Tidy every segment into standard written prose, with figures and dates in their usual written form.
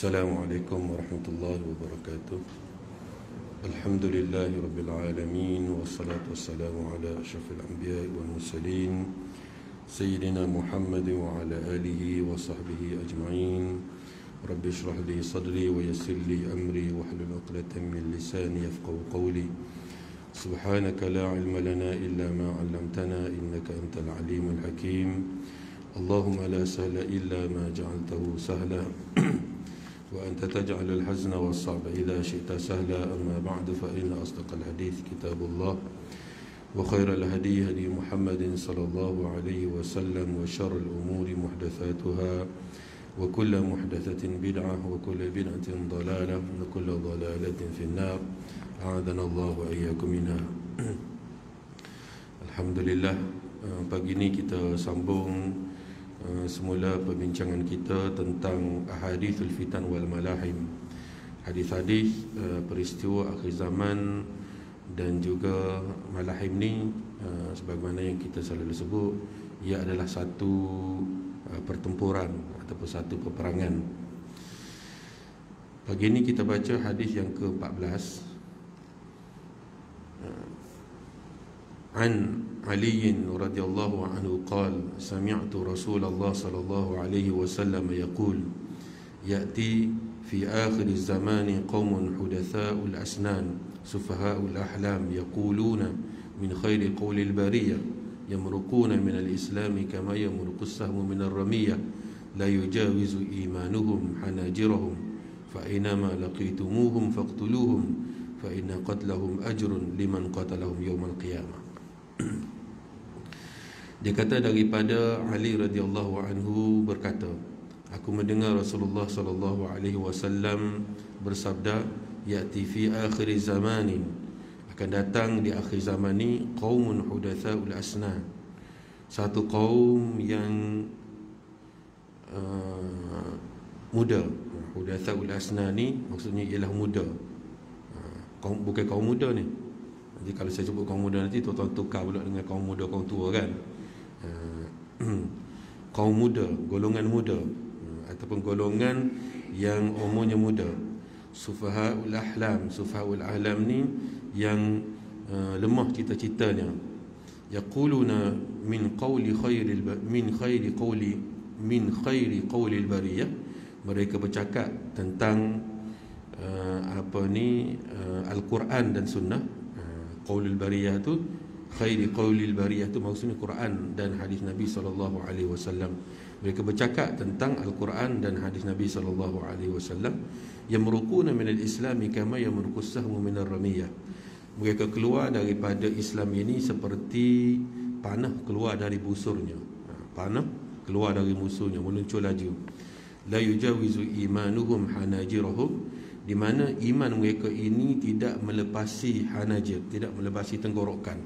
Assalamualaikum warahmatullahi wabarakatuh. Alhamdulillahi rabbil alamin, wassalatu wassalamu ala asyrafil anbiya'i wal mursalin sayyidina Muhammad wa ala alihi wa sahbihi ajma'in. Rabbi shrah li sadri wa yassir li amri wahlul 'uqdatam min lisani yafqahu qawli. Subhanaka la ilma lana illa ma 'allamtana innaka antal alimul hakim. Allahumma la sahla illa ma ja'altahu sahla وأنت تجعل الحزن والصعب إذا شئت سهلا. أما بعد فإن أصدق الحديث كتاب الله وخير الهدي هدي محمد صلى الله عليه وسلم وشر الأمور محدثاتها وكل محدثة بدعة وكل بدعة ضلالة وكل ضلالة في النار أعاذنا الله وإياكم منها. Alhamdulillah, pagi ini kita sambung semula perbincangan kita tentang ahadithul fitan wal malahim, hadis-hadis peristiwa akhir zaman dan juga malahim ni, sebagaimana yang kita selalu sebut, ia adalah satu pertempuran ataupun satu peperangan. Pagi ini kita baca hadis yang ke-14. An Ali radhiyallahu anhu qala sami'tu Rasulullah sallallahu alaihi wasallam yaqul ya'ti fi akhir az-zaman qaumun hudatha'ul asnan sufaha'ul ahlam yaquluna min khairi qawlil bariyah yamruquna min al-islam kama yamruqu as-sahmu min ar-ramiyah la yujawizu imanuhum hanajirahum fa inama laqitumuhum faqtuluhum fa inna qatlahum ajrun liman qatalahum yawmal qiyamah. Dia kata daripada Ali radhiyallahu anhu berkata, aku mendengar Rasulullah sallallahu alaihi wasallam bersabda, ya'ti fi akhir zamanin, akan datang di akhir zaman ni qaumun hudatsaul asnan, satu kaum yang muda. Hudatsaul asnan ni maksudnya ialah muda. Bukan kaum muda ni. Jadi kalau saya sebut kaum muda nanti tuan-tuan tukar pula dengan kaum muda, kaum tua kan. Kaum muda, golongan muda, ataupun golongan yang umurnya muda. Sufahaul ahlam, sufahaul ahlam ni yang lemah cita-citanya. Yaquluna min qawli khairil min khairi qawlil bariyah, mereka bercakap tentang Al-Quran dan Sunnah. Qaulul bariyah tu, khairi qaulil bariyah tu maksudnya Quran dan hadis Nabi sallallahu alaihi wasallam. Mereka bercakap tentang Al-Quran dan hadis Nabi sallallahu alaihi wasallam. Yamruquna minal islami kama yamruqus sahmu minar ramiyah. Mereka keluar daripada Islam ini seperti panah keluar dari busurnya. Panah keluar dari musuhnya, meluncur laju. La yujawizu imanuhum hanajirahum, di mana iman mereka ini tidak melepasi hanajir, tidak melepasi tenggorokan.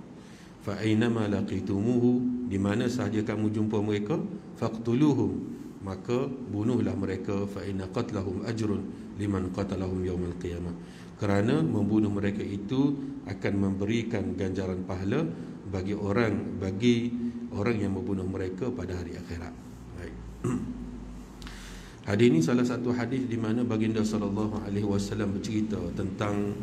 Fa aynama laqitumuhu, di mana sahaja kamu jumpa mereka, faqtuluhum, maka bunuhlah mereka. Fa inna qatlahum ajrun liman qatalahum yaumal qiyamah, kerana membunuh mereka itu akan memberikan ganjaran pahala bagi orang yang membunuh mereka pada hari akhirat. Baik. Hadis ini salah satu hadis di mana baginda sallallahu alaihi wasallam bercerita tentang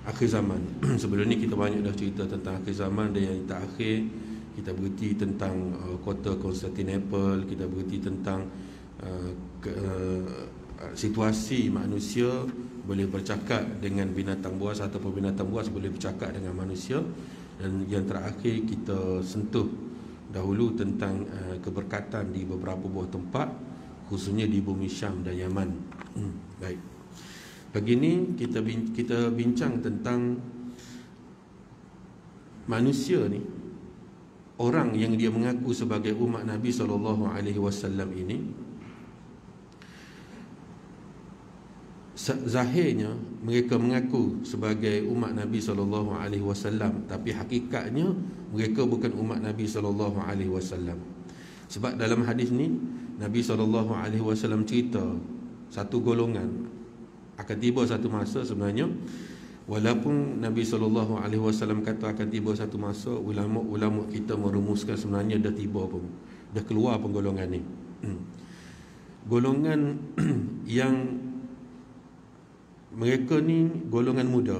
akhir zaman. Sebelum ni kita banyak dah cerita tentang akhir zaman, dan yang terakhir kita berhenti tentang kota Constantinople, kita berhenti tentang situasi manusia boleh bercakap dengan binatang buas ataupun binatang buas boleh bercakap dengan manusia. Dan yang terakhir kita sentuh dahulu tentang keberkatan di beberapa buah tempat, khususnya di bumi Syam dan Yaman. Baik. Pagi ini kita bincang tentang manusia ni, orang yang dia mengaku sebagai umat Nabi sallallahu alaihi wasallam ini, zahirnya mereka mengaku sebagai umat Nabi sallallahu alaihi wasallam, tapi hakikatnya mereka bukan umat Nabi sallallahu alaihi wasallam. Sebab dalam hadis ni Nabi SAW cerita satu golongan akan tiba satu masa, sebenarnya walaupun Nabi SAW kata akan tiba satu masa, ulama-ulama kita merumuskan sebenarnya dah tiba pun, dah keluar pun golongan ni. Golongan yang mereka ni golongan muda.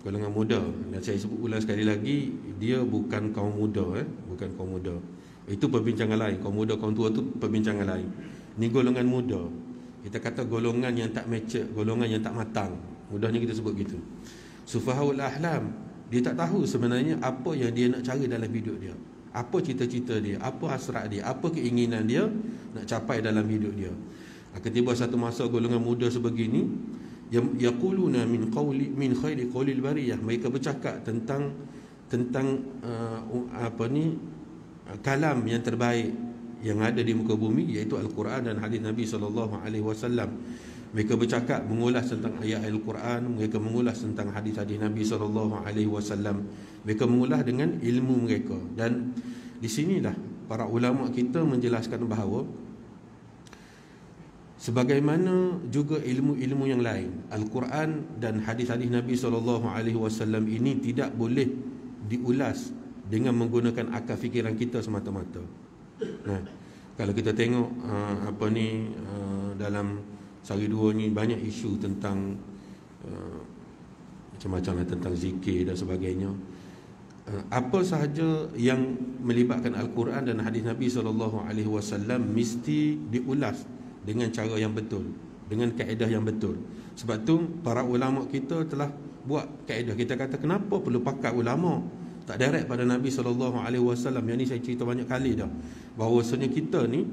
Golongan muda. Dan saya sebut ulang sekali lagi, dia bukan kaum muda, bukan kaum muda. Itu perbincangan lain. Kaum muda, kaum tua tu perbincangan lain. Ni golongan muda. Kita kata golongan yang tak mature, golongan yang tak matang. Mudahnya kita sebut gitu. Sufahaul ahlam, dia tak tahu sebenarnya apa yang dia nak cari dalam hidup dia. Apa cita-cita dia, apa hasrat dia, apa keinginan dia nak capai dalam hidup dia. Akan tiba satu masa golongan muda sebegini, yaquluna min khairi qaulil bariyah, mereka bercakap tentang kalam yang terbaik yang ada di muka bumi, iaitu Al-Quran dan hadis Nabi SAW. Mereka bercakap, mengulas tentang ayat Al-Quran, mereka mengulas tentang hadis-hadis Nabi SAW. Mereka mengulas dengan ilmu mereka. Dan di sinilah para ulama kita menjelaskan bahawa sebagaimana juga ilmu-ilmu yang lain, Al-Quran dan hadis-hadis Nabi SAW ini tidak boleh diulas dengan menggunakan akal fikiran kita semata-mata. Nah, kalau kita tengok dalam sehari dua ni banyak isu tentang macam-macam lah, tentang zikir dan sebagainya. Apa sahaja yang melibatkan Al-Quran dan hadis Nabi SAW mesti diulas dengan cara yang betul, dengan kaedah yang betul. Sebab tu para ulama kita telah buat kaedah. Kita kata kenapa perlu pakat ulama, tak direct pada Nabi SAW. Yang ni saya cerita banyak kali dah, bahawasanya kita ni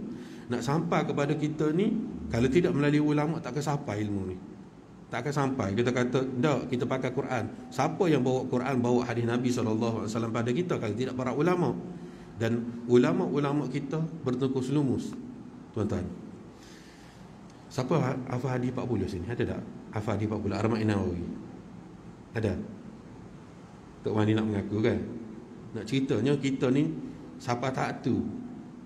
nak sampai kepada kita ni, kalau tidak melalui ulama tak akan sampai ilmu ni, tak akan sampai. Kita kata dah, kita pakai Quran. Siapa yang bawa Quran, bawa hadis Nabi SAW pada kita kalau tidak para ulama? Dan ulama-ulama kita bertungkus lumus, tuan-tuan. Siapa hafal hadis 40 sini? Ada tak? Hafal hadis 40 Arba'in Nawawi? Ada? Tok Wani nak mengaku kan? Nak ceritanya kita ni siapa tak tu.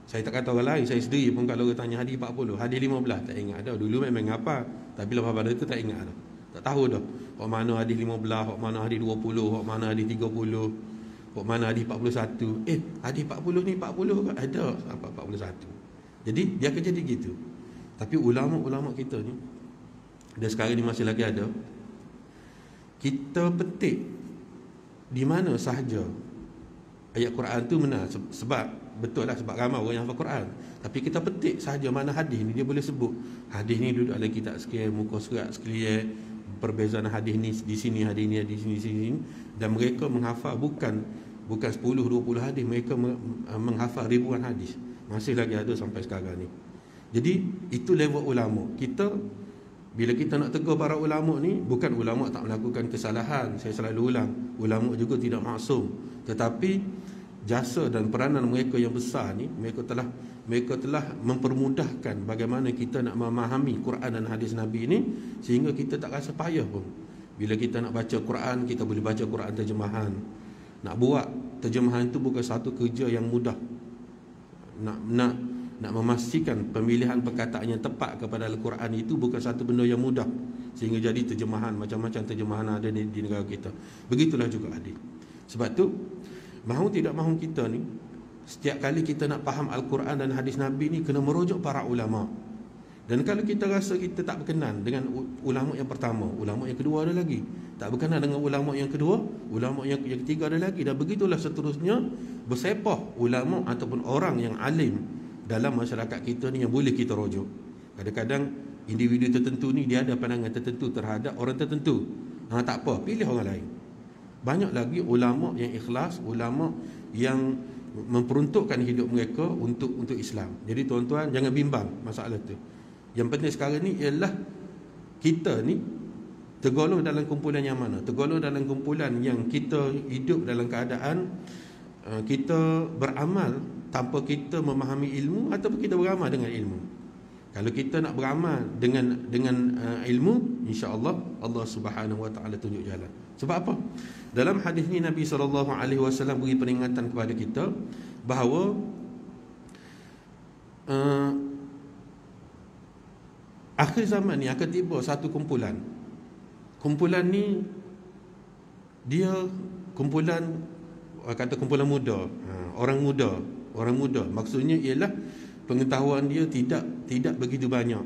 Saya tak kata orang lain, saya sendiri pun kalau orang tanya hadis 40, hadis 15 tak ingat dah. Dulu memang apa, tapi lepas pada itu tak ingat dah. Tak tahu dah. Hak mana hadis 15, hak mana hadis 20, hak mana hadis 30, hak mana hadis 41. Hadis 40 ni 40 ada sampai 41. Jadi dia akan jadi gitu. Tapi ulama-ulama kita ni, dan sekarang ni masih lagi ada, kita petik di mana sahaja ayat Quran tu benar. Sebab betul lah, sebab ramai orang yang hafal Quran. Tapi kita petik sahaja mana hadis ni dia boleh sebut. Hadis ni duduk dalam kitab sekian, muka surat sekian, perbezaan hadis ni di sini, hadis ni di sini. Dan mereka menghafal bukan 10-20 hadis, mereka menghafal ribuan hadis. Masih lagi ada sampai sekarang ni. Jadi itu level ulama. Kita bila kita nak tegur para ulama ni, bukan ulama tak melakukan kesalahan. Saya selalu ulang, ulama juga tidak maksum. Tetapi jasa dan peranan mereka yang besar ni, mereka telah mempermudahkan bagaimana kita nak memahami Quran dan hadis Nabi ni, sehingga kita tak rasa payah pun. Bila kita nak baca Quran, kita boleh baca Quran terjemahan. Nak buat terjemahan itu bukan satu kerja yang mudah. Nak memastikan pemilihan perkataan yang tepat kepada Al-Quran itu bukan satu benda yang mudah, sehingga jadi terjemahan, macam-macam terjemahan ada di negara kita. Begitulah juga hadis. Sebab tu mahu tidak mahu kita ni, setiap kali kita nak faham Al-Quran dan hadis Nabi ni, kena merujuk para ulama. Dan kalau kita rasa kita tak berkenan dengan ulama yang pertama, ulama yang kedua ada lagi, tak berkenan dengan ulama yang kedua, ulama yang ketiga ada lagi, dan begitulah seterusnya bersepah ulama ataupun orang yang alim dalam masyarakat kita ni yang boleh kita rujuk. Kadang-kadang individu tertentu ni dia ada pandangan tertentu terhadap orang tertentu. Tak apa, pilih orang lain. Banyak lagi ulama yang ikhlas, ulama yang memperuntukkan hidup mereka untuk Islam. Jadi tuan-tuan jangan bimbang masalah tu. Yang penting sekarang ni ialah kita ni tergolong dalam kumpulan yang mana? Tergolong dalam kumpulan yang kita hidup dalam keadaan kita beramal tanpa kita memahami ilmu, ataupun kita beramal dengan ilmu. Kalau kita nak beramal dengan ilmu, insya-Allah Allah Subhanahu Wa Taala tunjuk jalan. Sebab apa? Dalam hadis ni Nabi SAW beri peringatan kepada kita bahawa akhir zaman ni akan tiba satu kumpulan. Kumpulan ni dia kumpulan, kata kumpulan muda, orang muda. Maksudnya ialah pengetahuan dia tidak begitu banyak,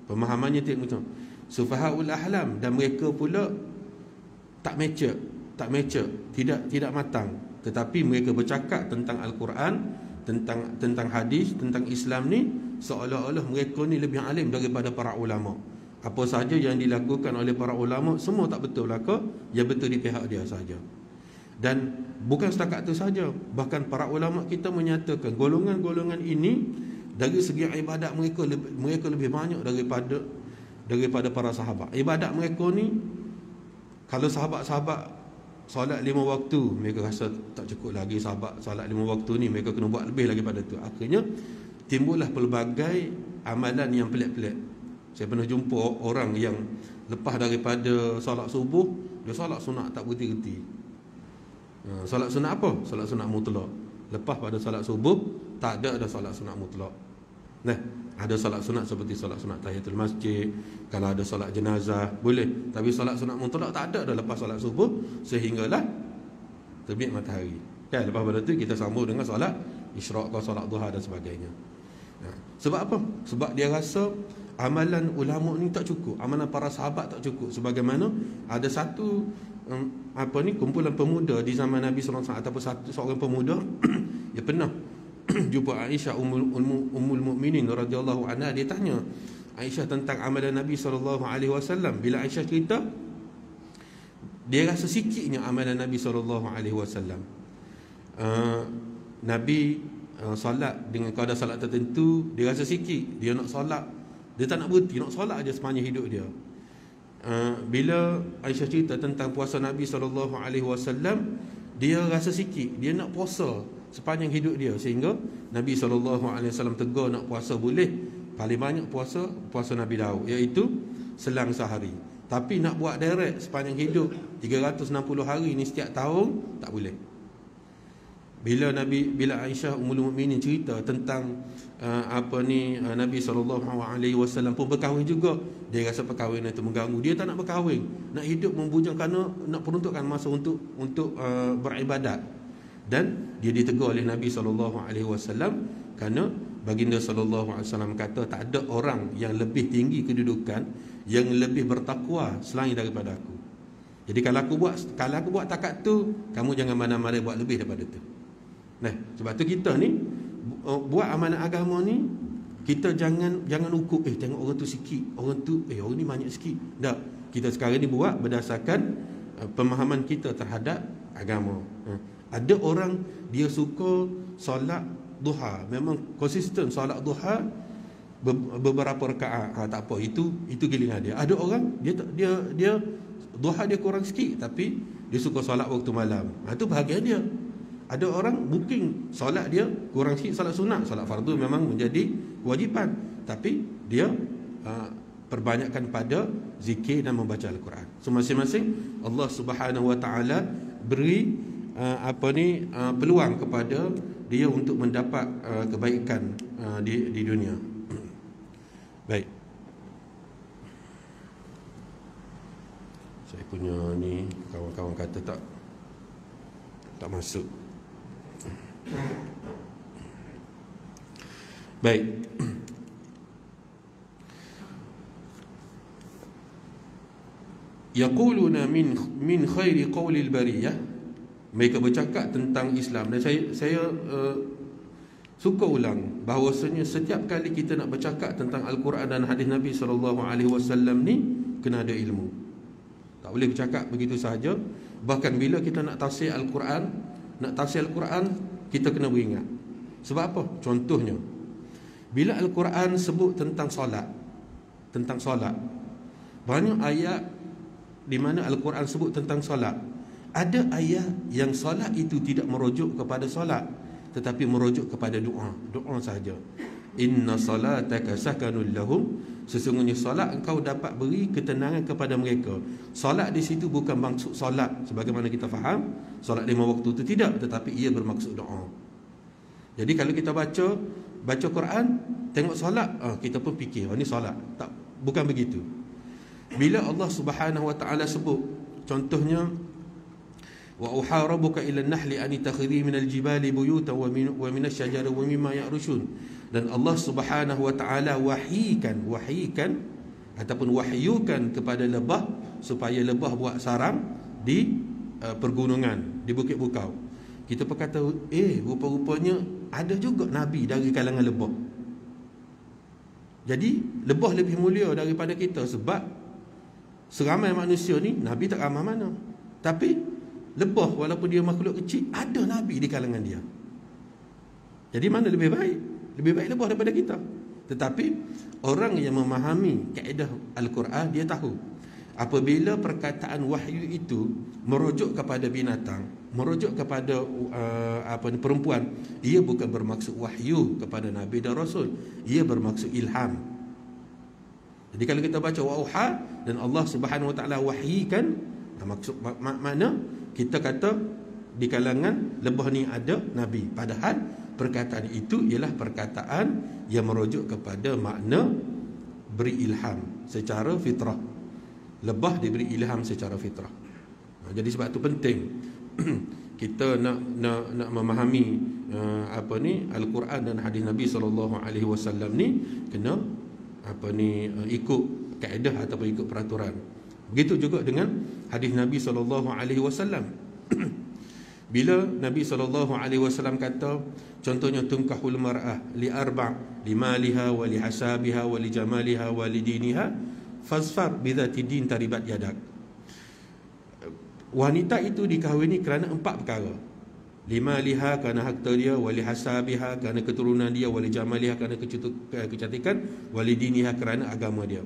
pemahamannya tidak begitu. sufahaul ahlam, dan mereka pula tak mature, tidak matang. Tetapi mereka bercakap tentang Al-Quran, tentang hadis, tentang Islam ni, seolah-olah mereka ni lebih alim daripada para ulama. Apa sahaja yang dilakukan oleh para ulama semua tak betul belaka, yang betul di pihak dia saja. Dan bukan setakat itu saja, bahkan para ulama kita menyatakan golongan-golongan ini dari segi ibadat mereka lebih banyak daripada para sahabat. Ibadat mereka ni, kalau sahabat-sahabat solat 5 waktu, mereka rasa tak cukup lagi. Sahabat solat 5 waktu ni mereka kena buat lebih lagi pada tu. Akhirnya timbullah pelbagai amalan yang pelik-pelik. Saya pernah jumpa orang yang lepas daripada solat subuh, dia solat sunat tak berhenti-henti. Solat sunat apa? Solat sunat mutlak. Lepas pada solat subuh tak ada solat sunat mutlak. Nah, ada solat sunat seperti solat sunat tahiyatul masjid, kalau ada solat jenazah boleh, tapi solat sunat mutlak tak ada dah lepas solat subuh sehinggalah terbit matahari. Kan, lepas pada tu kita sambung dengan solat isyraq atau solat duha dan sebagainya. Sebab apa? Sebab dia rasa amalan ulama ni tak cukup, amalan para sahabat tak cukup. Sebagaimana ada satu kumpulan pemuda di zaman Nabi SAW, ataupun seorang pemuda dia pernah jumpa Aisyah ummul mukminin radhiyallahu anha. Dia tanya Aisyah tentang amalan Nabi SAW. Bila Aisyah cerita, dia rasa sikitnya amalan Nabi SAW. Nabi solat dengan kadar solat tertentu, dia rasa sikit. Dia nak solat, dia tak nak berhenti, nak solat aja sepanjang hidup dia. Bila Aisyah cerita tentang puasa Nabi SAW, dia rasa sikit, dia nak puasa sepanjang hidup dia, sehingga Nabi SAW tegur nak puasa boleh. Paling banyak puasa Nabi Daud, iaitu selang sehari. Tapi nak buat direct sepanjang hidup 360 hari ni setiap tahun, tak boleh. Bila Aisyah ummul mukminin cerita tentang Nabi SAW pun berkahwin juga, dia rasa perkahwinan itu mengganggu. Dia tak nak berkahwin, nak hidup membujang kerana nak peruntukkan masa untuk beribadat. Dan dia ditegur oleh Nabi SAW kerana baginda SAW kata, tak ada orang yang lebih tinggi kedudukan, yang lebih bertakwa selain daripada aku. Jadi kalau aku buat takat tu, kamu jangan mana-mana buat lebih daripada tu. Nah, sebab tu kita ni buat amalan agama ni, kita jangan ukur tengok orang tu sikit, orang ni banyak sikit. Tak, kita sekarang ni buat berdasarkan pemahaman kita terhadap agama. Ada orang dia suka solat duha, memang konsisten solat duha beberapa rakaat, tak apa, itu giliran dia. Ada orang dia duha dia kurang sikit, tapi dia suka solat waktu malam. Itu bahagian dia. Ada orang booking solat dia kurang sikit, solat sunat, solat fardu memang menjadi kewajipan, tapi dia perbanyakkan pada zikir dan membaca Al-Quran. So masing-masing Allah Subhanahu Wa Taala beri peluang kepada dia untuk mendapat kebaikan di dunia. Baik. Saya punya ni kawan-kawan kata tak masuk. Baik. Yaquluna min khairi qawlil bariyah, mereka bercakap tentang Islam. Dan saya suka ulang bahawasanya setiap kali kita nak bercakap tentang Al-Quran dan hadis Nabi SAW ni, kena ada ilmu. Tak boleh bercakap begitu sahaja. Bahkan bila kita nak tafsir Al-Quran, kita kena beringat. Sebab apa? Contohnya, bila Al-Quran sebut tentang solat, banyak ayat di mana Al-Quran sebut tentang solat. Ada ayat yang solat itu tidak merujuk kepada solat, tetapi merujuk kepada doa sahaja. Inna salataka sakanul lahum, sesungguhnya solat engkau dapat beri ketenangan kepada mereka. Solat di situ bukan maksud solat sebagaimana kita faham solat 5 waktu itu, tidak, tetapi ia bermaksud doa. Jadi kalau kita baca Quran, tengok solat, kita pun fikir ini solat. Tak, bukan begitu. Bila Allah Subhanahu Wa Taala sebut, contohnya, wa uha rabbuka ila an-nahli an takhidhi min al-jibali buyutan wa min asy-syajari wa mimma ya'rushun. Dan Allah Subhanahu Wa Taala wahykan ataupun wahyukan kepada lebah supaya lebah buat sarang di pergunungan, di bukit bukau. Kita pun kata, rupa-rupanya ada juga Nabi dari kalangan lebah. Jadi lebah lebih mulia daripada kita, sebab seramai manusia ni Nabi tak ramai mana. Tapi lebah walaupun dia makhluk kecil, ada Nabi di kalangan dia. Jadi mana lebih baik? Lebih baik lebah daripada kita. Tetapi orang yang memahami kaedah Al-Quran, dia tahu apabila perkataan wahyu itu merujuk kepada binatang, merujuk kepada perempuan, ia bukan bermaksud wahyu kepada Nabi dan Rasul, ia bermaksud ilham. Jadi kalau kita baca wa'uha dan Allah Subhanahu Wa Taala wahyikan, maksud makna kita kata di kalangan lebah ni ada Nabi, padahal perkataan itu ialah perkataan yang merujuk kepada makna beri ilham secara fitrah. Lebah diberi ilham secara fitrah. Jadi sebab itu penting kita nak memahami Al-Quran dan hadis Nabi SAW ni kena ikut kaedah ataupun ikut peraturan. Begitu juga dengan hadis Nabi SAW. Bila Nabi SAW kata, contohnya tunkahul mar'ah li arba' li maliha wa li hasabiha wa li jamaliha wa li diniha fazfar bidzati din taribat yadak. Wanita itu dikahwini kerana 4 perkara. Lima liha kerana harta dia, wali hasabiha kerana keturunan dia, wali jamaliha kerana kecantikan, wali diniha kerana agama dia.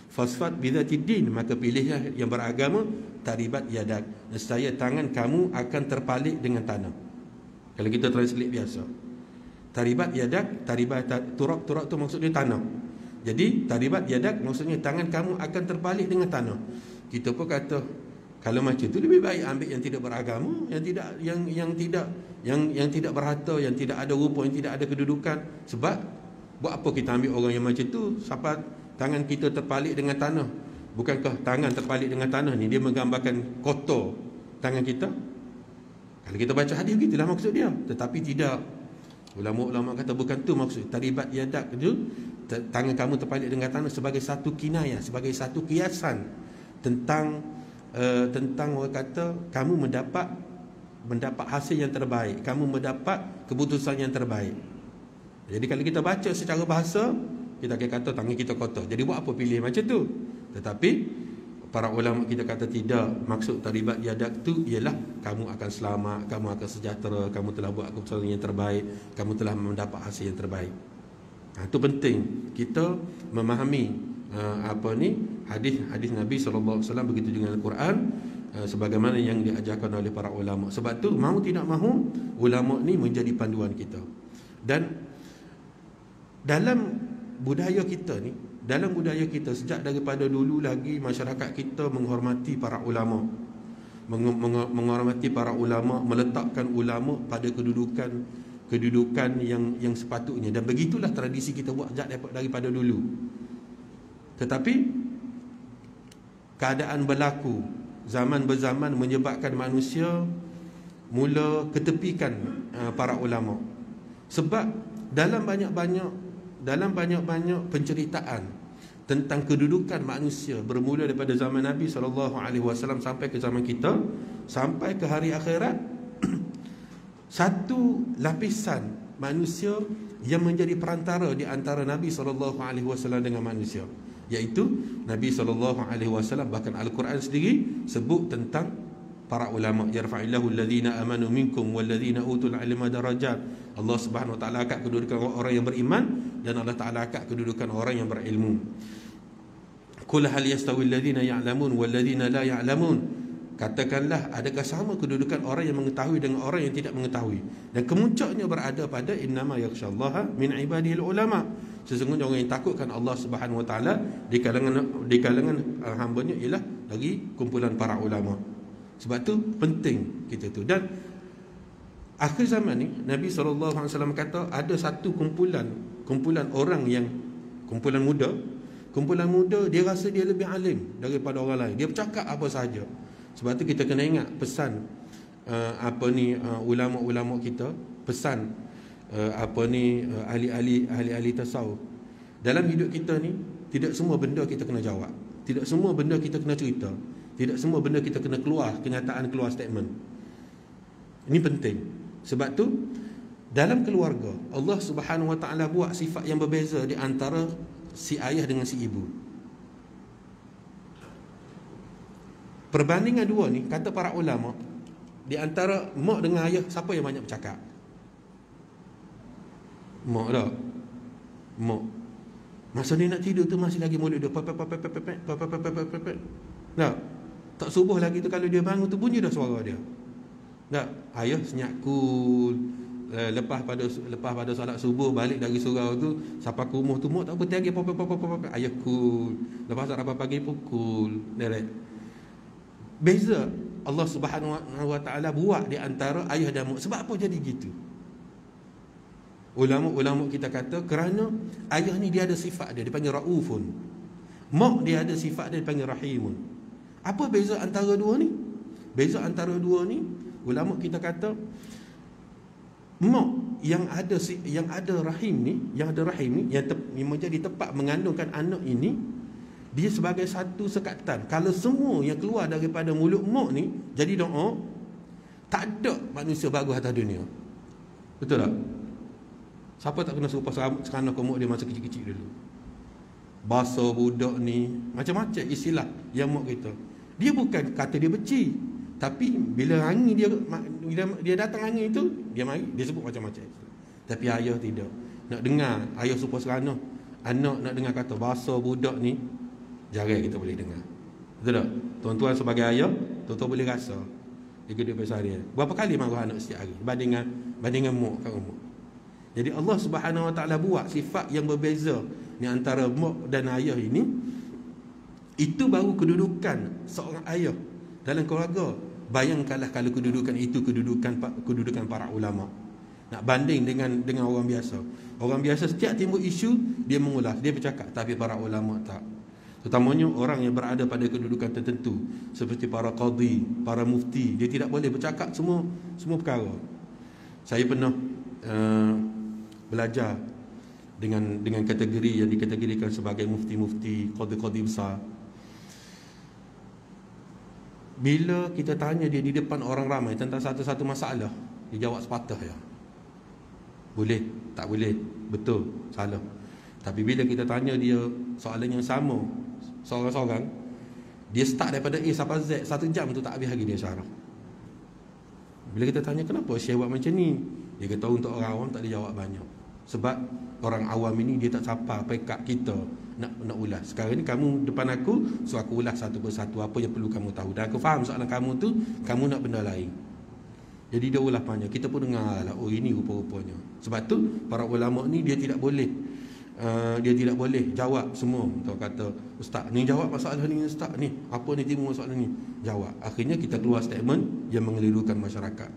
Fasfat bidzati din, maka pilihlah yang beragama, taribat yadak, nescaya tangan kamu akan terpalik dengan tanah. Kalau kita translate biasa, taribat yadak, turab tu maksudnya tanah. Jadi taribat yadak maksudnya tangan kamu akan terpalik dengan tanah. Kita pun kata kalau macam tu lebih baik ambil yang tidak beragama, yang tidak berharta, yang tidak ada rupa, yang tidak ada kedudukan. Sebab buat apa kita ambil orang yang macam tu sampai tangan kita terpalik dengan tanah? Bukankah tangan terpalik dengan tanah ni dia menggambarkan kotor tangan kita? Kalau kita baca hadis begitulah maksud dia. Tetapi tidak. Ulama-ulama kata bukan tu maksud. Taribat yadak tu, tangan kamu terpalik dengan tanah sebagai satu kinayah, sebagai satu kiasan tentang orang kata kamu mendapat hasil yang terbaik, kamu mendapat keputusan yang terbaik. Jadi kalau kita baca secara bahasa, kita akan kata tangan kita kotor. Jadi buat apa pilih macam tu? Tetapi para ulama kita kata tidak. Maksud taribat yadak tu ialah kamu akan selamat, kamu akan sejahtera, kamu telah buat keputusan yang terbaik, kamu telah mendapat hasil yang terbaik. Itu penting kita memahami hadis Nabi SAW, begitu dengan Al-Quran, sebagaimana yang diajarkan oleh para ulama. Sebab tu mahu tidak mahu ulama ni menjadi panduan kita. Dan dalam budaya kita ni, sejak daripada dulu lagi masyarakat kita menghormati para ulama, menghormati para ulama, meletakkan ulama pada kedudukan yang sepatutnya. Dan begitulah tradisi kita buat daripada dulu. Tetapi keadaan berlaku zaman berzaman menyebabkan manusia mula ketepikan para ulama. Sebab dalam banyak-banyak penceritaan tentang kedudukan manusia bermula daripada zaman Nabi SAW sampai ke zaman kita, sampai ke hari akhirat, satu lapisan manusia yang menjadi perantara di antara Nabi SAW dengan manusia, iaitu Nabi SAW. Bahkan Al-Quran sendiri sebut tentang para ulama. Yarfa'illahu alladhina amanu minkum walladhina utul ilma darajat. Allah Subhanahu Wa Taala angkat kedudukan orang yang beriman, dan Allah Taala angkat kedudukan orang yang berilmu. Qul hal yastawi alladhina ya'lamun walladhina la ya'lamun. Katakanlah, adakah sama kedudukan orang yang mengetahui dengan orang yang tidak mengetahui? Dan kemuncaknya berada pada innama yakhshallaha min ibadihil ulama. Sesungguhnya orang yang takutkan Allah Subhanahu Wa Taala di kalangan hamba-Nya ialah dari kumpulan para ulama. Sebab tu penting kita tu. Dan akhir zaman ni Nabi SAW kata ada satu kumpulan orang yang kumpulan muda, dia rasa dia lebih alim daripada orang lain. Dia bercakap apa sahaja. Sebab tu kita kena ingat pesan ulama-ulama kita, pesan ahli-ahli tasawuf. Dalam hidup kita ni, Tidak semua benda kita kena jawab. Tidak semua benda kita kena cerita. Tidak semua benda kita kena keluar kenyataan, keluar statement. Ini penting. Sebab tu dalam keluarga Allah Subhanahu Wa Taala buat sifat yang berbeza di antara si ayah dengan si ibu. Perbandingan dua ni, kata para ulama, di antara mak dengan ayah, siapa yang banyak bercakap? Mak tak? Mak. Masa dia nak tidur tu masih lagi mulut dia tak? Tak subuh lagi tu, kalau dia bangun tu bunyi dah suara dia. Tak? Ayah senyap cool. Lepas pada solat subuh, balik dari surau tu, sampai ke rumah tu, mak tak bertiagi ayah cool. Lepas tak pagi pun cool. Beza Allah Subhanahu Wa Taala buat di antara ayah dan mak. Sebab apa jadi gitu? Ulama kita kata kerana ayah ni dia ada sifat dia dipanggil raufun. Mak dia ada sifat dia dipanggil rahimun. Apa beza antara dua ni? Beza antara dua ni, ulama kita kata mak yang ada rahim ni, yang menjadi tempat mengandungkan anak ini, dia sebagai satu sekatan. Kalau semua yang keluar daripada mulut mak ni jadi doa, tak ada manusia bagus atas dunia. Betul tak? Siapa tak kena serupa serana ke mak dia masa kecil-kecil dulu? Bahasa budak ni macam-macam istilah yang mak kita. Dia bukan kata dia benci, tapi bila angin dia datang angin itu, dia mari dia sebut macam-macam. Tapi ayah tidak. Nak dengar ayah serupa serana, anak nak dengar kata bahasa budak ni, jarang kita boleh dengar. Betul tak? Tuan-tuan sebagai ayah, tuan-tuan boleh rasa di kehidupan seharian. Berapa kali marah anak setiap hari bandingan mak kat rumah. Jadi Allah Subhanahu Wa Taala buat sifat yang berbeza ni antara mak dan ayah ini. Itu baru kedudukan seorang ayah dalam keluarga. Bayangkanlah kalau kedudukan itu kedudukan para ulama. Nak banding dengan orang biasa. Orang biasa setiap timbul isu dia mengulas, dia bercakap, tapi para ulama tak. Terutamanya orang yang berada pada kedudukan tertentu seperti para qadhi, para mufti, dia tidak boleh bercakap semua perkara. Saya pernah belajar dengan kategori yang dikategorikan sebagai mufti-mufti, qadhi-qadhi besar. Bila kita tanya dia di depan orang ramai tentang satu-satu masalah, dia jawab sepatah ya. Boleh, tak boleh, betul, salah. Tapi bila kita tanya dia soalan yang sama seorang-seorang, dia start daripada A sampai Z, 1 jam tu tak habis lagi dia syarah. Bila kita tanya kenapa Syekh buat macam ni, dia kata untuk orang awam tak dia jawab banyak. Sebab orang awam ini dia tak sapa pekat kita nak ulas. Sekarang ni kamu depan aku, so aku ulas satu persatu apa yang perlu kamu tahu. Dan aku faham soalan kamu tu, kamu nak benda lain. Jadi dia ulas banyak. Kita pun dengar lah, oh ini rupa-rupanya. Sebab tu para ulama ni dia tidak boleh jawab semua. Tahu kata ustaz ni jawab masalah ni, ustaz ni apa ni timbul masalah ni, jawab. Akhirnya kita keluar statement yang mengelirukan masyarakat.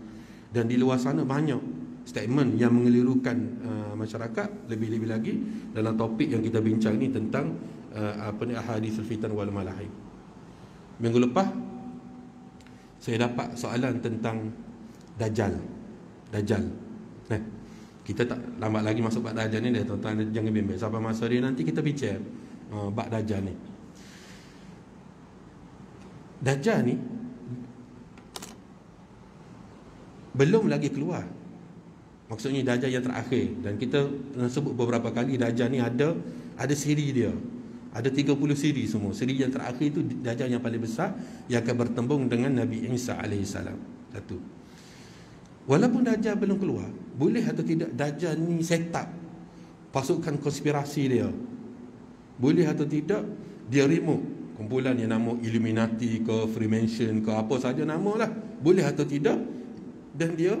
Dan di luar sana banyak statement yang mengelirukan masyarakat, lebih-lebih lagi dalam topik yang kita bincang ni tentang ahadithul fitan wal malahib. Minggu lepas saya dapat soalan tentang Dajjal. Kita tak lambat lagi masuk bab Dajjal ni dah, tuan-tuan jangan bimbang. Sampai masa dia nanti kita bincang bab Dajjal ni. Dajjal ni belum lagi keluar. Maksudnya Dajjal yang terakhir. Dan kita sebut beberapa kali Dajjal ni ada siri dia. Ada 30 siri semua. Siri yang terakhir itu Dajjal yang paling besar, yang akan bertembung dengan Nabi Isa AS. Satu. Walaupun Dajjal belum keluar, boleh atau tidak Dajjal ni set up pasukan konspirasi dia? Boleh atau tidak dia remove kumpulan yang nama Illuminati ke Freemason ke apa saja nama lah? Boleh atau tidak? Dan dia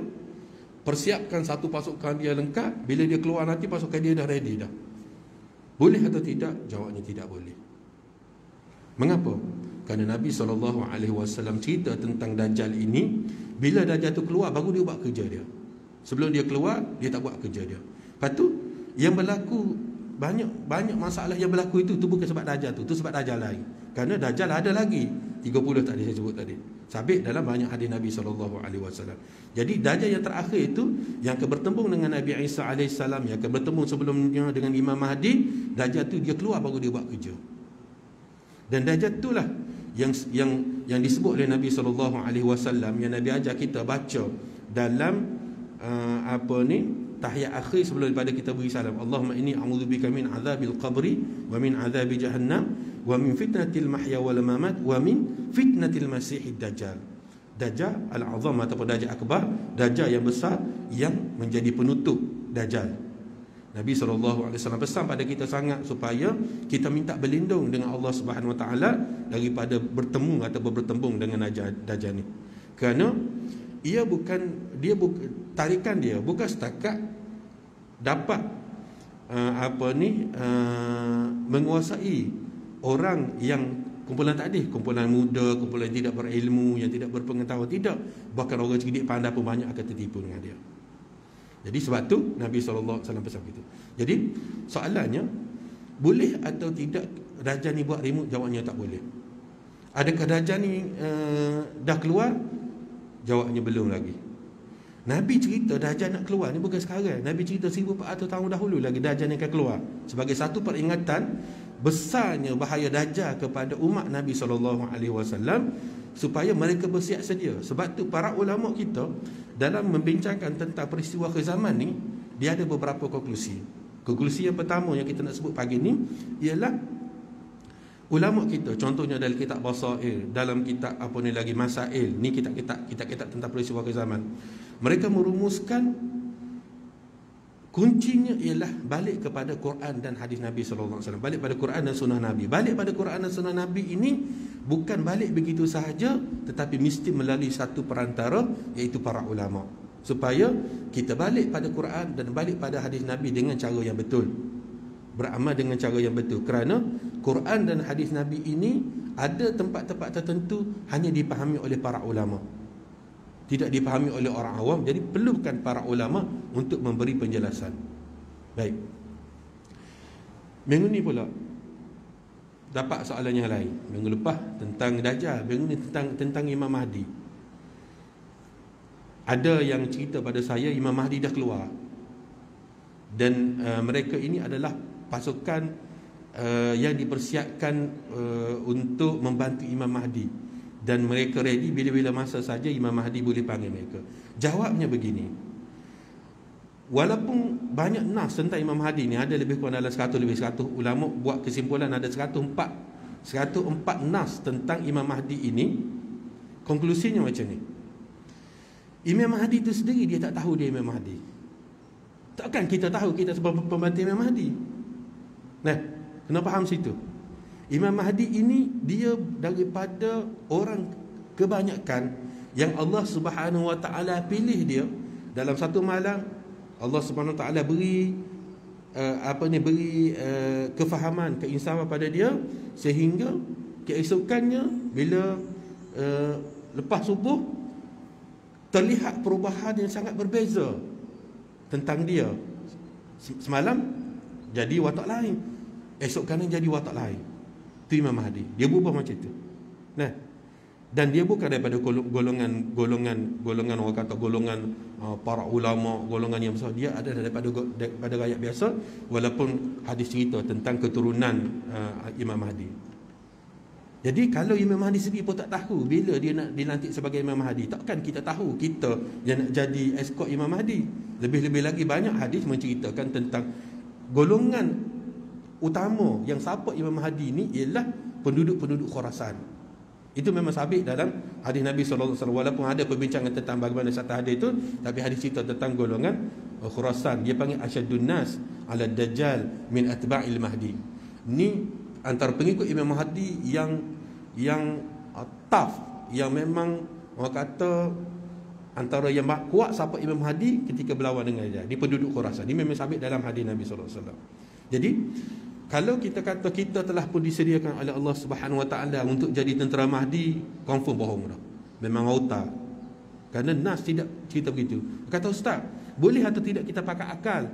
persiapkan satu pasukan dia lengkap. Bila dia keluar nanti pasukan dia dah ready dah. Boleh atau tidak? Jawabnya tidak boleh. Mengapa? Kerana Nabi SAW cerita tentang Dajjal ini. Bila Dajjal tu keluar, baru dia buat kerja dia. Sebelum dia keluar, dia tak buat kerja dia. Lepas tu, yang berlaku banyak masalah yang berlaku itu bukan sebab Dajjal tu sebab Dajjal lain. Kerana Dajjal ada lagi 30 tadi saya sebut tadi. Sabit dalam banyak hadis Nabi SAW. Jadi Dajjal yang terakhir itu yang akan bertembung dengan Nabi Isa AS, yang akan bertembung sebelumnya dengan Imam Mahdi. Dajjal tu dia keluar baru dia buat kerja. Dan Dajjal itulah yang disebut oleh Nabi SAW, yang Nabi ajar kita baca dalam tahiyat akhir sebelum daripada kita beri salam. Allahumma inni a'udzubika min azabil qabri wa min azabi jahannam wa min fitnatil mahya wal mamat wa min fitnatil masihid dajjal. Dajjal al-azam ataupun Dajjal akbar, Dajjal yang besar yang menjadi penutup Dajjal. Nabi SAW pesan pada kita sangat supaya kita minta berlindung dengan Allah Subhanahu Wa Taala daripada bertemu atau bertembung dengan Dajjal ni. Kerana tarikan dia bukan setakat dapat menguasai orang yang kumpulan tadi, kumpulan muda, kumpulan yang tidak berilmu, yang tidak berpengetahuan, tidak, bahkan orang cerdik pandai pun banyak akan tertipu dengan dia. Jadi sebab tu Nabi SAW pesan begitu. Jadi soalannya, boleh atau tidak Dajjal ni buat remote? Jawabnya tak boleh. Adakah Dajjal ni dah keluar? Jawabnya belum lagi. Nabi cerita Dajjal nak keluar ni bukan sekarang. Nabi cerita 1400 tahun dahulu lagi Dajjal ni akan keluar. Sebagai satu peringatan besarnya bahaya Dajjal kepada umat Nabi SAW, supaya mereka bersiap sedia. Sebab tu para ulama kita dalam membincangkan tentang peristiwa kezaman ni, dia ada beberapa konklusi. Konklusi yang pertama yang kita nak sebut pagi ni ialah ulama kita, contohnya dalam kitab Basair, dalam kitab Masail, ni kitab tentang peristiwa kezaman, mereka merumuskan kuncinya ialah balik kepada Quran dan hadis Nabi SAW. Balik pada Quran dan sunnah Nabi. Balik pada Quran dan sunnah Nabi ini bukan balik begitu sahaja, tetapi mesti melalui satu perantara, iaitu para ulama, supaya kita balik pada Quran dan balik pada hadis Nabi dengan cara yang betul, beramal dengan cara yang betul. Kerana Quran dan hadis Nabi ini ada tempat-tempat tertentu hanya dipahami oleh para ulama, tidak dipahami oleh orang awam. Jadi perlukan para ulama untuk memberi penjelasan. Baik, minggu ni pula dapat soalan yang lain. Minggu lepas tentang Dajjal, minggu ni tentang Imam Mahdi. Ada yang cerita pada saya Imam Mahdi dah keluar, dan mereka ini adalah pasukan yang dipersiapkan untuk membantu Imam Mahdi, dan mereka ready bila-bila masa saja Imam Mahdi boleh panggil mereka. Jawabnya begini, walaupun banyak nas tentang Imam Mahdi ni, ada lebih kurang dalam 100 ulama buat kesimpulan ada 104 nas tentang Imam Mahdi ini. Konklusinya macam ni, Imam Mahdi itu sendiri dia tak tahu dia Imam Mahdi. Takkan kita tahu kita sebagai pembantu Imam Mahdi? Nah, kena faham situ. Imam Mahdi ini dia daripada orang kebanyakan yang Allah Subhanahu Wa Taala pilih dia dalam satu malam. Allah Subhanahu Wa Taala beri kefahaman, keinsaman pada dia, sehingga keesokannya bila lepas subuh terlihat perubahan yang sangat berbeza tentang dia. Semalam jadi watak lain, esok kanan jadi watak lain. Itu Imam Mahdi. Dia berubah macam itu. Nah, dan dia bukan daripada golongan orang kata golongan para ulama, golongan yang besar. Dia ada daripada rakyat biasa, walaupun hadis cerita tentang keturunan Imam Mahdi. Jadi kalau Imam Mahdi sendiri pun tak tahu bila dia nak dilantik sebagai Imam Mahdi, takkan kita tahu kita yang nak jadi eskort Imam Mahdi. Lebih-lebih lagi banyak hadis menceritakan tentang golongan utama yang support Imam Mahdi ni ialah penduduk-penduduk Khurasan. Itu memang sabit dalam hadis Nabi SAW. Walaupun ada perbincangan tentang bagaimana satu hadis itu, tapi hadis cerita tentang golongan Khurasan. Dia panggil asyadun nas ala dajjal min atba'il Mahdi. Ni antara pengikut Imam Mahdi yang tough, yang memang orang kata antara yang kuat support Imam Mahdi ketika berlawan dengan dia, di penduduk Khurasan. Ini memang sabit dalam hadis Nabi SAW. Jadi kalau kita kata kita telah pun disediakan oleh Allah Subhanahu Wa Taala untuk jadi tentera Mahdi, confirm bohong dah. Memang auta. Kerana nas tidak cerita begitu. Kata ustaz, boleh atau tidak kita pakai akal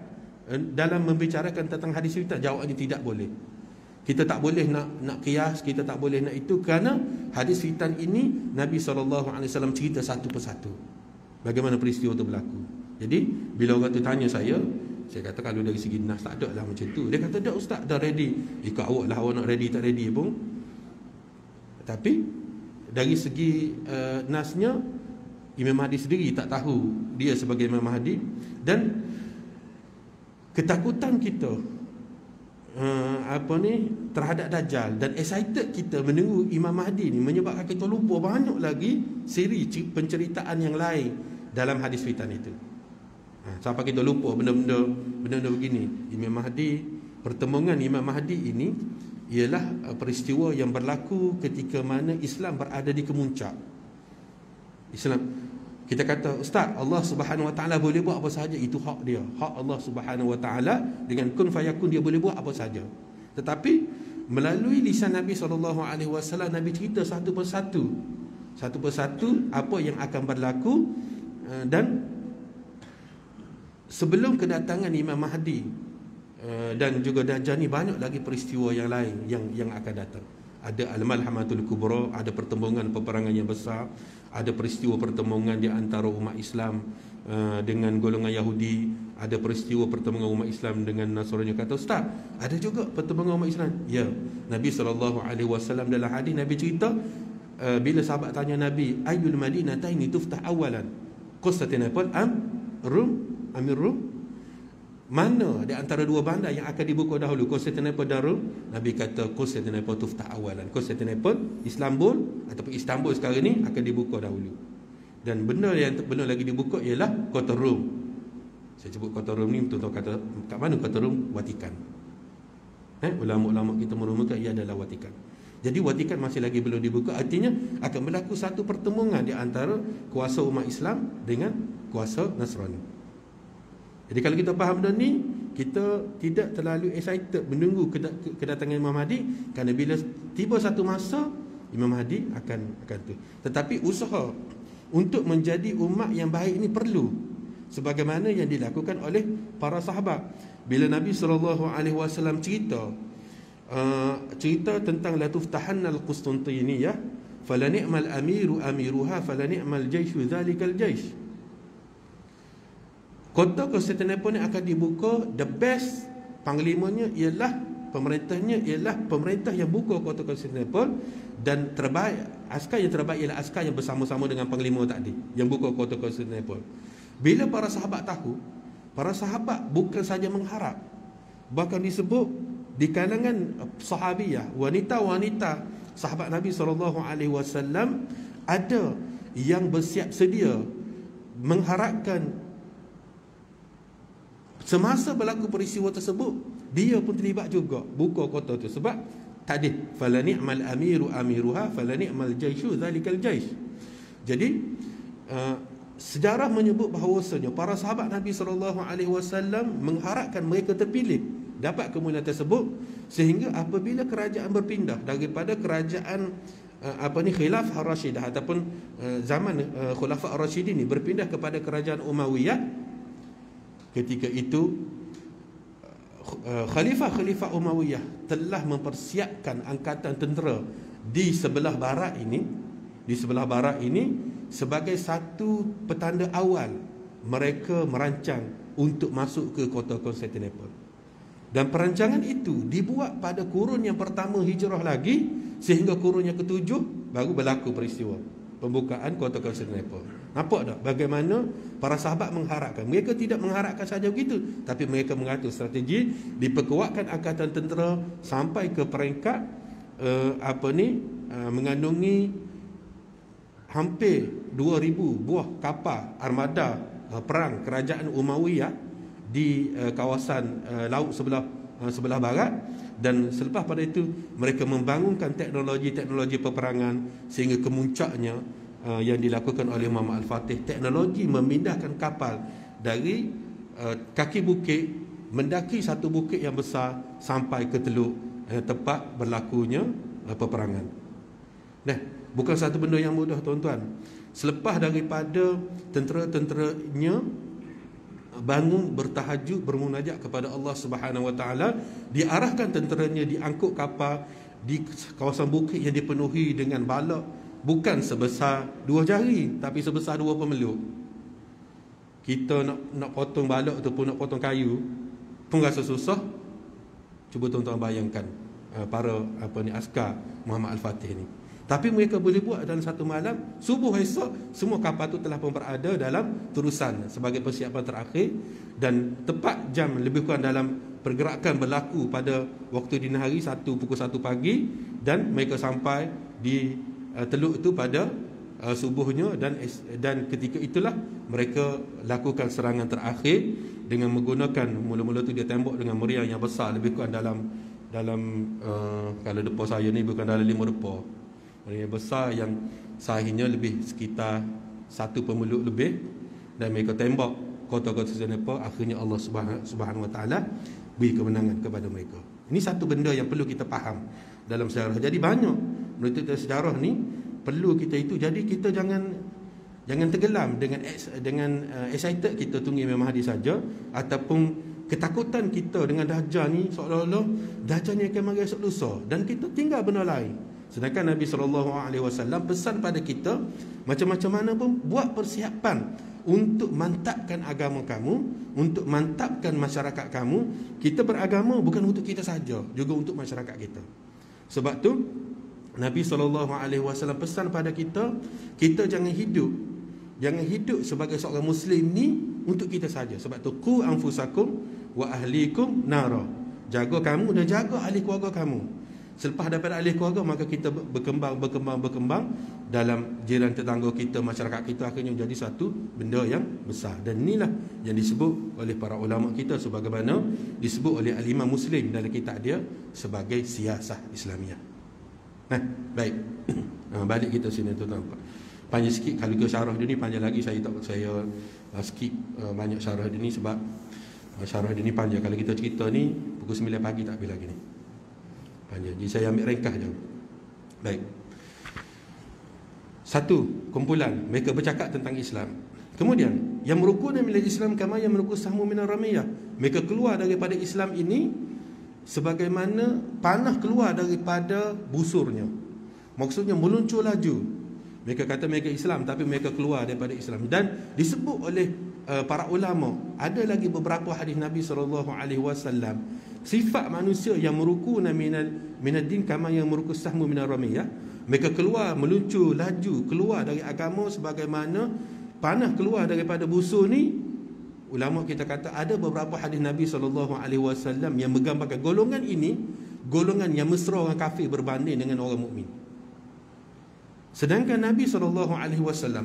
dalam membicarakan tentang hadis cerita? Jawabnya tidak boleh. Kita tak boleh nak kias, kita tak boleh nak itu, kerana hadis fitan ini Nabi SAW cerita satu persatu bagaimana peristiwa itu berlaku. Jadi bila orang tu tanya saya kata kalau dari segi nas tak ada lah macam tu. Dia kata dah ustaz, dah ready. Ikut awak lah, awak nak ready tak ready pun. Tapi dari segi nasnya, Imam Mahdi sendiri tak tahu dia sebagai Imam Mahdi. Dan ketakutan kita terhadap Dajjal dan excited kita menunggu Imam Mahdi ni menyebabkan kita lupa banyak lagi siri penceritaan yang lain dalam hadis fitan itu. Sampai kita lupa benda-benda begini. Imam Mahdi, pertemuan Imam Mahdi ini ialah peristiwa yang berlaku ketika mana Islam berada di kemuncak. Islam, kita kata ustaz, Allah Subhanahu Wa Taala boleh buat apa sahaja, itu hak dia, hak Allah Subhanahu Wa Taala. Dengan kun fayakun dia boleh buat apa sahaja. Tetapi melalui lisan Nabi SAW, Nabi cerita satu persatu apa yang akan berlaku. Dan sebelum kedatangan Imam Mahdi dan juga Dajjal ni, banyak lagi peristiwa yang lain yang akan datang. Ada Al-Malhamatul Kubra, ada pertembungan peperangan yang besar, ada peristiwa pertembungan di antara umat Islam dengan golongan Yahudi, ada peristiwa pertembungan umat Islam dengan Nasrani. Kata ustaz, ada juga pertembungan umat Islam. Ya, Nabi SAW dalam hadis Nabi cerita, bila sahabat tanya Nabi, ayyul madinataini tuftah awalan, Konstantinopel Amir Rum, mana di antara dua bandar yang akan dibuka dahulu, Konstantinopel dan Rom? Nabi kata Konstantinopel tuftah awalan. Konstantinopel, Istanbul sekarang ni akan dibuka dahulu. Dan benar lagi dibuka ialah kota Rom. Saya sebut kota Rom ni, tuan-tuan kata kat mana kota Rom? Vatikan. Ulama-ulama kita merumuskan ia adalah Vatikan. Jadi Vatikan masih lagi belum dibuka. Artinya akan berlaku satu pertemuan di antara kuasa umat Islam dengan kuasa Nasrani. Jadi kalau kita faham benda ni, kita tidak terlalu excited menunggu kedatangan Imam Mahdi, kerana bila tiba satu masa Imam Mahdi akan tu. Tetapi usaha untuk menjadi umat yang baik ini perlu, sebagaimana yang dilakukan oleh para sahabat. Bila Nabi SAW cerita tentang la tuftahanna al-Qustantiniyah fala ni'mal amiru amiruha fala ni'mal jaishu dzalikal jaish. Kota Konstantinopel ni akan dibuka, the best panglimanya ialah pemerintahnya ialah pemerintah yang buka kota Konstantinopel, dan terbaik, askar yang terbaik ialah askar yang bersama-sama dengan panglima tadi yang buka kota Konstantinopel. Bila para sahabat tahu, para sahabat bukan saja mengharap, bahkan disebut di kalangan sahabiyah, wanita-wanita sahabat Nabi SAW, ada yang bersiap sedia mengharapkan semasa berlaku peristiwa tersebut dia pun terlibat juga buka kota itu. Sebab tadi fala ni'mal amiru amiruha fala ni'mal jaishu dzalikal jaish. Jadi sejarah menyebut bahawasanya para sahabat Nabi SAW mengharapkan mereka terpilih dapat kemuliaan tersebut, sehingga apabila kerajaan berpindah daripada kerajaan Khilafah Rashidah ataupun zaman Khulafah Rashidin ini berpindah kepada kerajaan Umayyah, ketika itu Khalifah Umayyah telah mempersiapkan angkatan tentera di sebelah barat ini sebagai satu petanda awal mereka merancang untuk masuk ke kota Konstantinopel. Dan perancangan itu dibuat pada kurun yang pertama hijrah lagi, sehingga kurun yang ketujuh baru berlaku peristiwa pembukaan kota Konstantinopel. Nampak tak bagaimana para sahabat mengharapkan? Mereka tidak mengharapkan saja begitu, tapi mereka mengatur strategi, diperkuatkan angkatan tentera sampai ke peringkat mengandungi hampir 2,000 buah kapal armada perang kerajaan Umayyah di kawasan laut sebelah barat. Dan selepas pada itu mereka membangunkan teknologi peperangan sehingga kemuncaknya yang dilakukan oleh Muhammad Al-Fatih, teknologi memindahkan kapal dari kaki bukit, mendaki satu bukit yang besar sampai ke teluk tempat berlakunya peperangan. Nah, bukan satu benda yang mudah, tuan-tuan. Selepas daripada tentera-tenteranya bangun bertahajud, bermunajat kepada Allah Subhanahu Wa Taala, diarahkan tenteranya, diangkut kapal di kawasan bukit yang dipenuhi dengan balak, bukan sebesar 2 jari tapi sebesar 2 pemeluk. Kita nak potong balak ataupun nak potong kayu pun rasa susah. Cuba tuan-tuan bayangkan para askar Muhammad Al-Fatih ni. Tapi mereka boleh buat dalam satu malam. Subuh esok semua kapal tu telah pun berada dalam terusan sebagai persiapan terakhir, dan tepat jam lebih kurang dalam pergerakan berlaku pada waktu dini hari pukul 1 pagi, dan mereka sampai di teluk itu pada subuhnya, dan ketika itulah mereka lakukan serangan terakhir dengan menggunakan, mula-mula tu dia tembak dengan meriam yang besar, lebih kurang dalam kalau depa saya ni bukan dalam 5 depa. Meriam besar yang sainya lebih sekitar 1 pemeluk lebih, dan mereka tembak kota-kota senepa. Akhirnya Allah Subhanahu Wa Taala beri kemenangan kepada mereka. Ini satu benda yang perlu kita faham dalam sejarah. Jadi banyak menurut sejarah ni perlu kita itu. Jadi kita jangan tenggelam dengan excited kita tunggu Imam Mahdi saja, ataupun ketakutan kita dengan Dajjal ni, seolah-olah Dajjal ni akan mari esok lusa dan kita tinggal benda lain. Sedangkan Nabi SAW pesan pada kita, macam-macam mana pun buat persiapan untuk mantapkan agama kamu, untuk mantapkan masyarakat kamu. Kita beragama bukan untuk kita saja, juga untuk masyarakat kita. Sebab tu Nabi SAW pesan pada kita, kita jangan hidup sebagai seorang Muslim ni untuk kita saja. Sebab tu qu anfusakum wa ahlikum nara. Jaga kamu dan jaga ahli keluarga kamu. Selepas daripada ahli keluarga, maka kita berkembang dalam jiran tetangga kita, masyarakat kita, akhirnya menjadi satu benda yang besar. Dan inilah yang disebut oleh para ulama kita, sebagaimana disebut oleh Al-Imam Muslim dalam kitab dia sebagai siasah Islamiah. Nah, baik. Balik kita sini tuan-tuan. Panjang sikit kalau ke syarah dia ni, panjang lagi saya skip banyak syarah dia ni, sebab syarah dia ni panjang. Kalau kita cerita ni pukul 9 pagi tak habis lagi ni. Panjang. Jadi saya ambil ringkas je. Baik. Satu, kumpulan mereka bercakap tentang Islam. Kemudian, yang merukuna minal Islam kama yang meruku sahmu minar ramiyah. Mereka keluar daripada Islam ini sebagaimana panah keluar daripada busurnya. Maksudnya meluncur laju. Mereka kata mereka Islam, tapi mereka keluar daripada Islam. Dan disebut oleh para ulama, ada lagi beberapa hadis Nabi SAW, sifat manusia yang merukuna minad din kama yang meruku sahmu minar ramiyah. Mereka keluar, meluncur laju, keluar dari agama sebagaimana panah keluar daripada busur ni. Ulama kita kata ada beberapa hadis Nabi SAW yang menggambarkan golongan ini, golongan yang mesra orang kafir berbanding dengan orang mukmin. Sedangkan Nabi SAW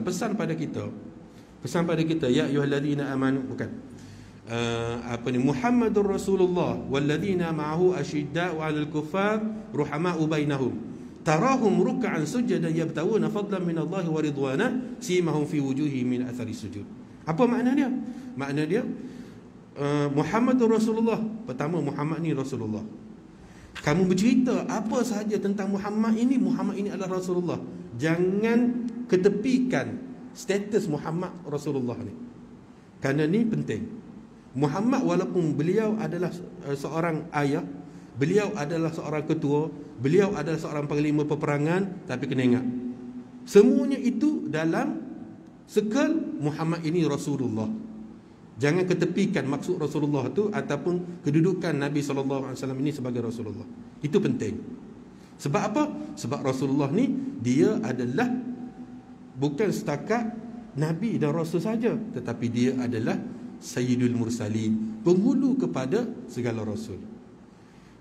pesan pada kita, ya ayyuhalladzina amanu, bukan Muhammadur Rasulullah walladzina ma'ahu asyidda'u 'alal kuffar ruhama'u bainahum tarahum ruk'an sujadan yabtawuna fadlan min Allah wa ridwana simahum fi wujuhihim min athari sujud. Apa makna dia? Makna dia Muhammadur Rasulullah. Pertama, Muhammad ni Rasulullah. Kamu bercerita apa sahaja tentang Muhammad ini adalah Rasulullah. Jangan ketepikan status Muhammad Rasulullah ni, kerana ni penting. Muhammad walaupun beliau adalah seorang ayah, beliau adalah seorang ketua, beliau adalah seorang panglima peperangan, tapi kena ingat semuanya itu dalam sekal Muhammad ini Rasulullah. Jangan ketepikan maksud Rasulullah tu ataupun kedudukan Nabi SAW ini sebagai Rasulullah. Itu penting. Sebab apa? Sebab Rasulullah ni dia adalah bukan setakat Nabi dan Rasul saja, tetapi dia adalah Sayyidul Mursalin, penghulu kepada segala Rasul.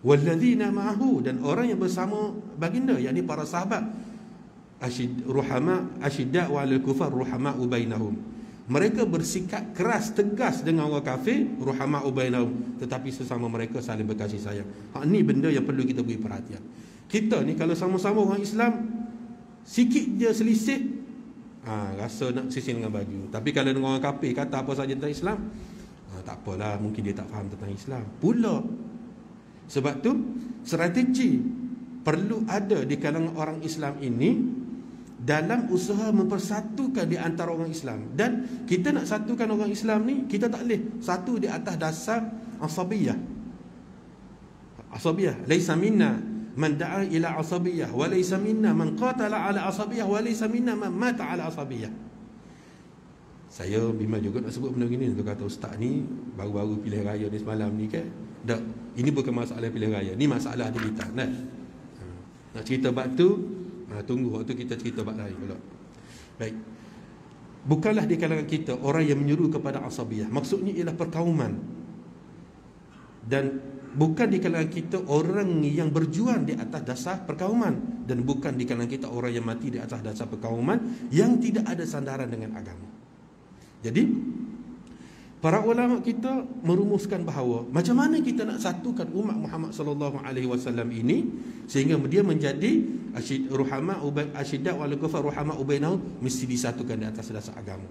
Walladzina ma'ahu, dan orang yang bersama baginda, yakni para sahabat, asyidda' wa'alal kufar ruhama'u bainahum. Mereka bersikap keras, tegas dengan orang kafir, ruhama'u bainahum, tetapi sesama mereka saling berkasih sayang. Ini benda yang perlu kita beri perhatian. Kita ni kalau sama-sama orang Islam, sikit je selisih, rasa nak sisih dengan baju. Tapi kalau dengan orang kafir kata apa saja tentang Islam, tak apalah, mungkin dia tak faham tentang Islam pula. Sebab tu strategi perlu ada di kalangan orang Islam ini dalam usaha mempersatukan di antara orang Islam. Dan kita nak satukan orang Islam ni, kita tak boleh satu di atas dasar asabiyah. Asabiyah, laisa minna man da'a ila asabiyah wa laisa minna man qatala ala asabiyah wa laisa minna man mata ala asabiyah. Saya bimbang juga nak sebut benda gini. Dia kata ustaz ni baru-baru pilihan raya ni semalam ni kan. Tak, ini bukan masalah pilihan raya, ni masalah di kita kan. Nak cerita bab tu, tunggu waktu kita cerita bab lain pula. Baik. Bukanlah di kalangan kita orang yang menyuruh kepada asabiyah. Maksudnya ialah perkauman. Dan bukan di kalangan kita orang yang berjuang di atas dasar perkauman. Dan bukan di kalangan kita orang yang mati di atas dasar perkauman yang tidak ada sandaran dengan agama. Jadi para ulama kita merumuskan bahawa macam mana kita nak satukan umat Muhammad sallallahu alaihi wasallam ini sehingga dia menjadi asyidda wal kufar ruhama ubainahum, mesti disatukan di atas dasar agama.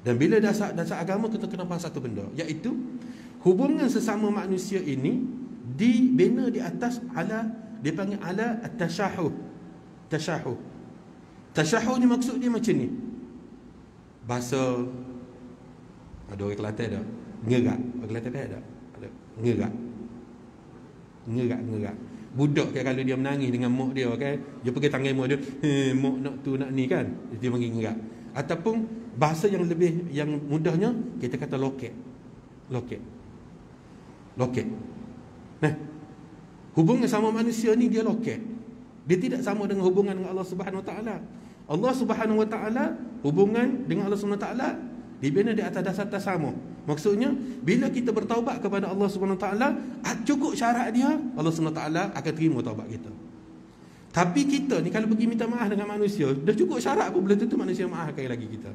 Dan bila dasar agama, kita kena faham satu benda, iaitu hubungan sesama manusia ini dibina di atas dia panggil ala at-tashahuh. Tashahuh ni maksud dia macam ni. Bahasa ada orang Kelantan dah, ngerak. Orang Kelantan ada ngerak. Budak kan, kalau dia menangis dengan mak dia kan, dia pergi tangan mak dia, mak nak tu nak ni kan, dia panggil ngerak. Ataupun bahasa yang lebih yang mudahnya, kita kata loket. Nah, hubungan sama manusia ni dia loket. Dia tidak sama dengan hubungan dengan Allah Subhanahu Wa Taala. Allah Subhanahu Wa Taala, hubungan dengan Allah Subhanahu Wa Taala dibina di atas dasar tasamuh. Maksudnya bila kita bertaubat kepada Allah Subhanahu Wa Taala, cukup syarat dia, Allah Subhanahu Wa Taala akan terima taubat kita. Tapi kita ni kalau pergi minta maaf dengan manusia, dah cukup syarat pun belum tentu manusia maafkan lagi kita.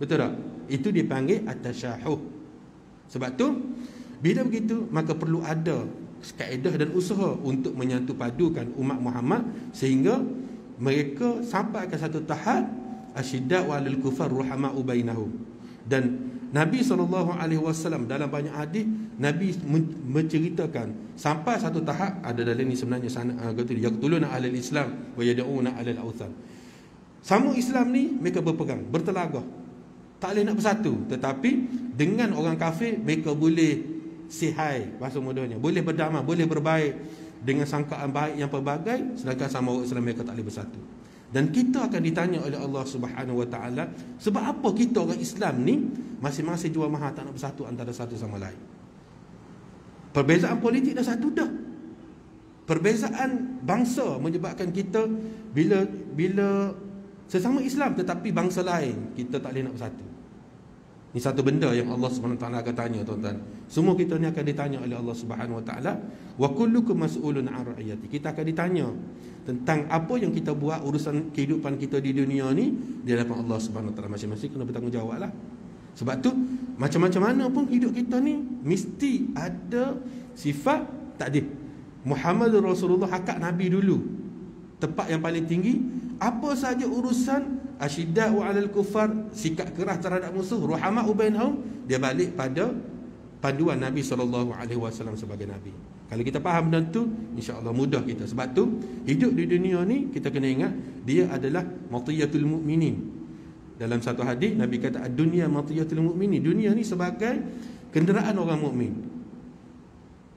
Betul tak? Itu dipanggil at-tashahuh. Sebab tu bila begitu, maka perlu ada kaedah dan usaha untuk menyatu padukan umat Muhammad sehingga mereka sampai ke satu tahap asyidda walil kufar ruhama bainahum. Dan Nabi SAW dalam banyak hadis, Nabi menceritakan sampai satu tahap, ada dalam ni sebenarnya yaqtuluna alal Islam wa yad'una alal awthan. Sama Islam ni mereka berpegang, bertelagah, tak boleh nak bersatu. Tetapi dengan orang kafir mereka boleh sihai, bahasa mudahnya, boleh berdamai, boleh berbaik dengan sangkaan baik yang pelbagai, sedangkan sama orang Islam mereka tak boleh bersatu. Dan kita akan ditanya oleh Allah Subhanahu Wa Taala, sebab apa kita orang Islam ni masing-masing jua maha tak nak bersatu antara satu sama lain. Perbezaan politik dah satu dah. Perbezaan bangsa menyebabkan kita bila sesama Islam tetapi bangsa lain, kita tak boleh nak bersatu. Ini satu benda yang Allah Subhanahu Wa Taala akan tanya, tuan-tuan. Semua kita ni akan ditanya oleh Allah Subhanahu Wa Taala, wa kullukum mas'ulun 'an ra'iyati. Kita akan ditanya tentang apa yang kita buat, urusan kehidupan kita di dunia ni di hadapan Allah Subhanahu Wa Taala. Masing-masing kena bertanggungjawablah. Sebab tu macam-macam mana pun hidup kita ni mesti ada sifat takdir. Muhammadur Rasulullah hakak Nabi dulu, tempat yang paling tinggi. Apa saja urusan asyidda'u 'alal kufar, sikap keras terhadap musuh, ruhama'u bainahum, dia balik pada panduan Nabi SAW sebagai Nabi. Kalau kita faham benda tu, insya-Allah mudah kita. Sebab tu hidup di dunia ni kita kena ingat dia adalah matiyatul mu'minin. Dalam satu hadis Nabi kata ad-dunya matiyatul mu'minin. Dunia ni sebagai kenderaan orang mukmin.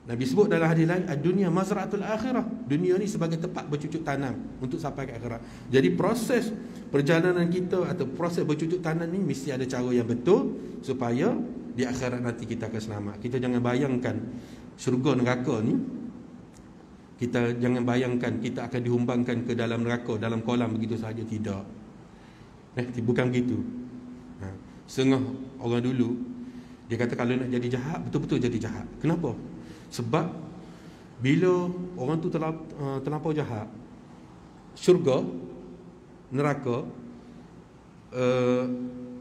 Nabi sebut dalam hadis lain ad-dunya mazra'atul akhirah. Dunia ni sebagai tempat bercucuk tanam untuk sampai ke akhirat. Jadi proses perjalanan kita atau proses bercucuk tanam ni mesti ada cara yang betul supaya di akhirat nanti kita akan selamat. Kita jangan bayangkan syurga neraka ni, kita jangan bayangkan kita akan dihumbangkan ke dalam neraka, dalam kolam begitu saja. Tidak. Bukan begitu. Setengah orang dulu dia kata kalau nak jadi jahat, betul-betul jadi jahat. Kenapa? Sebab bila orang tu terlampau jahat, syurga, neraka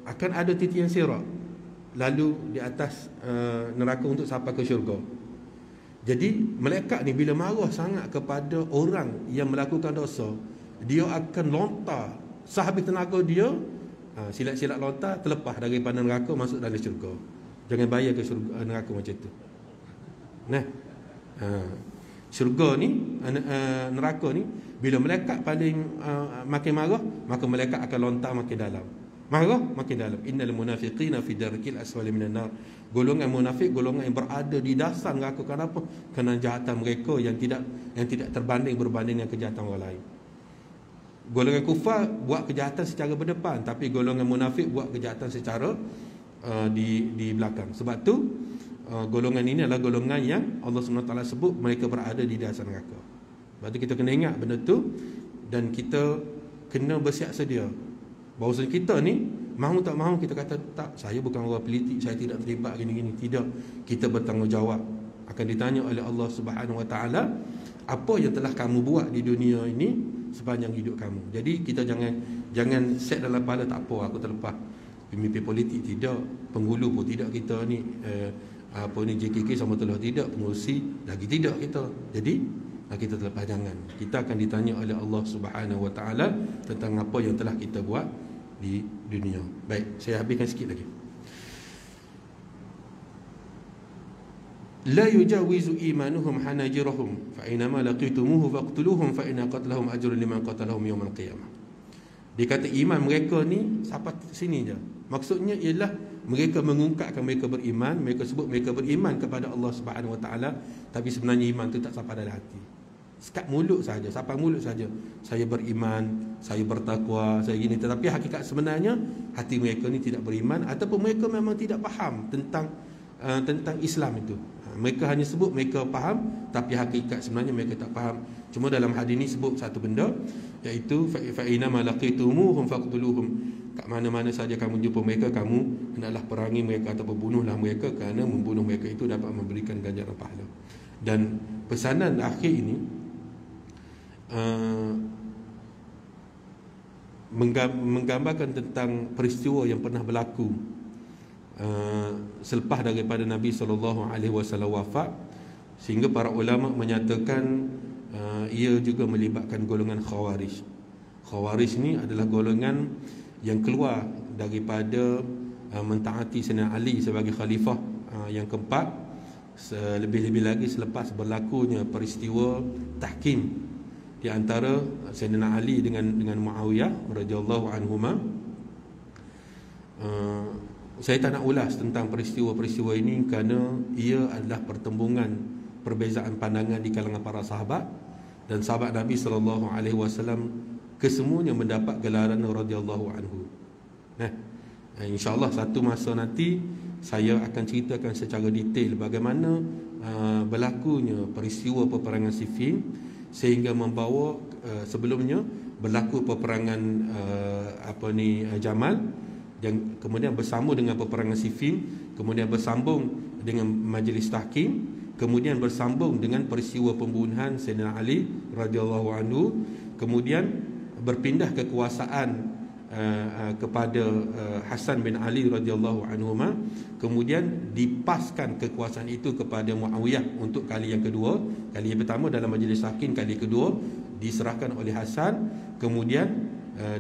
akan ada titian sirat lalu di atas neraka untuk sampai ke syurga. Jadi malaikat ni bila marah sangat kepada orang yang melakukan dosa, dia akan lontar sehabis tenaga dia, silat-silat lontar terlepas daripada neraka masuk dalam syurga. Jangan bayar ke syurga, neraka macam tu. Syurga ni, neraka ni Bila malaikat paling makin marah, maka malaikat akan lontar makin dalam. Marah makin dalam. Innal munafiqina fi darkil asfali minan nar. Golongan munafik, golongan yang berada di dasar neraka. Kenapa? Kerana kejahatan mereka yang tidak berbanding dengan kejahatan orang lain. Golongan kufar buat kejahatan secara berdepan, tapi golongan munafik buat kejahatan secara di belakang. Sebab tu golongan ini adalah golongan yang Allah SWT sebut mereka berada di dasar neraka. Sebab tu kita kena ingat benda tu, dan kita kena bersiap sedia. Bahawasanya kita ni mahu tak mahu kita kata tak, saya bukan orang politik, saya tidak terlibat gini-gini. Tidak, kita bertanggungjawab, akan ditanya oleh Allah Subhanahu Wa Taala apa yang telah kamu buat di dunia ini sepanjang hidup kamu. Jadi kita jangan set dalam kepala tak apa aku terlepas pemimpin politik, tidak, penghulu pun tidak kita ni JKK sama telah tidak, pengurusi lagi tidak kita. Jadi kita terlepas, jangan. Kita akan ditanya oleh Allah Subhanahu Wa Taala tentang apa yang telah kita buat di dunia. Baik, saya habiskan sikit lagi. La yujawizu imanuhum hanajirahum fa inama laqitumuhu faqtuluhum fa inna qatlahum ajrun liman qatalahum yawmal qiyamah. Dia kata iman mereka ni sampai sini je. Maksudnya ialah mereka mengungkapkan mereka beriman, mereka sebut mereka beriman kepada Allah Subhanahu Wa Taala, tapi sebenarnya iman tu tak sampai dalam hati. Sekat mulut saja, sampai mulut saja. Saya beriman, saya bertakwa, saya gini, tetapi hakikat sebenarnya hati mereka ni tidak beriman, ataupun mereka memang tidak faham tentang Islam itu. Mereka hanya sebut mereka faham, tapi hakikat sebenarnya mereka tak faham. Cuma dalam hadis ini sebut satu benda, iaitu fa inna ma laqitumuhum faqtuluhum. Kat mana-mana saja kamu jumpa mereka, kamu hendaklah perangi mereka atau bunuhlah mereka, kerana membunuh mereka itu dapat memberikan ganjaran pahala. Dan pesanan akhir ini menggambarkan tentang peristiwa yang pernah berlaku selepas daripada Nabi SAW wafat, sehingga para ulama menyatakan ia juga melibatkan golongan Khawarij. Khawarij ni adalah golongan yang keluar daripada mentaati Sayyidina Ali sebagai khalifah yang keempat, lebih-lebih lagi selepas berlakunya peristiwa tahkim di antara Sayyidina Ali dengan Muawiyah radhiyallahu anhuma. Saya tak nak ulas tentang peristiwa-peristiwa ini kerana ia adalah pertembungan perbezaan pandangan di kalangan para sahabat, dan sahabat Nabi SAW kesemuanya mendapat gelaran radhiyallahu anhu. InsyaAllah satu masa nanti saya akan ceritakan secara detail bagaimana berlakunya peristiwa peperangan Siffin, sehingga membawa sebelumnya berlaku peperangan Jamal, yang kemudian bersambung dengan peperangan Siffin, kemudian bersambung dengan majlis tahkim, kemudian bersambung dengan peristiwa pembunuhan Sayyidina Ali radhiyallahu anhu, kemudian berpindah kekuasaan kepada Hasan bin Ali radhiyallahu anhuma, kemudian dipaskan kekuasaan itu kepada Muawiyah untuk kali yang kedua. Kali yang pertama dalam majlis tahkim, kali kedua diserahkan oleh Hasan. Kemudian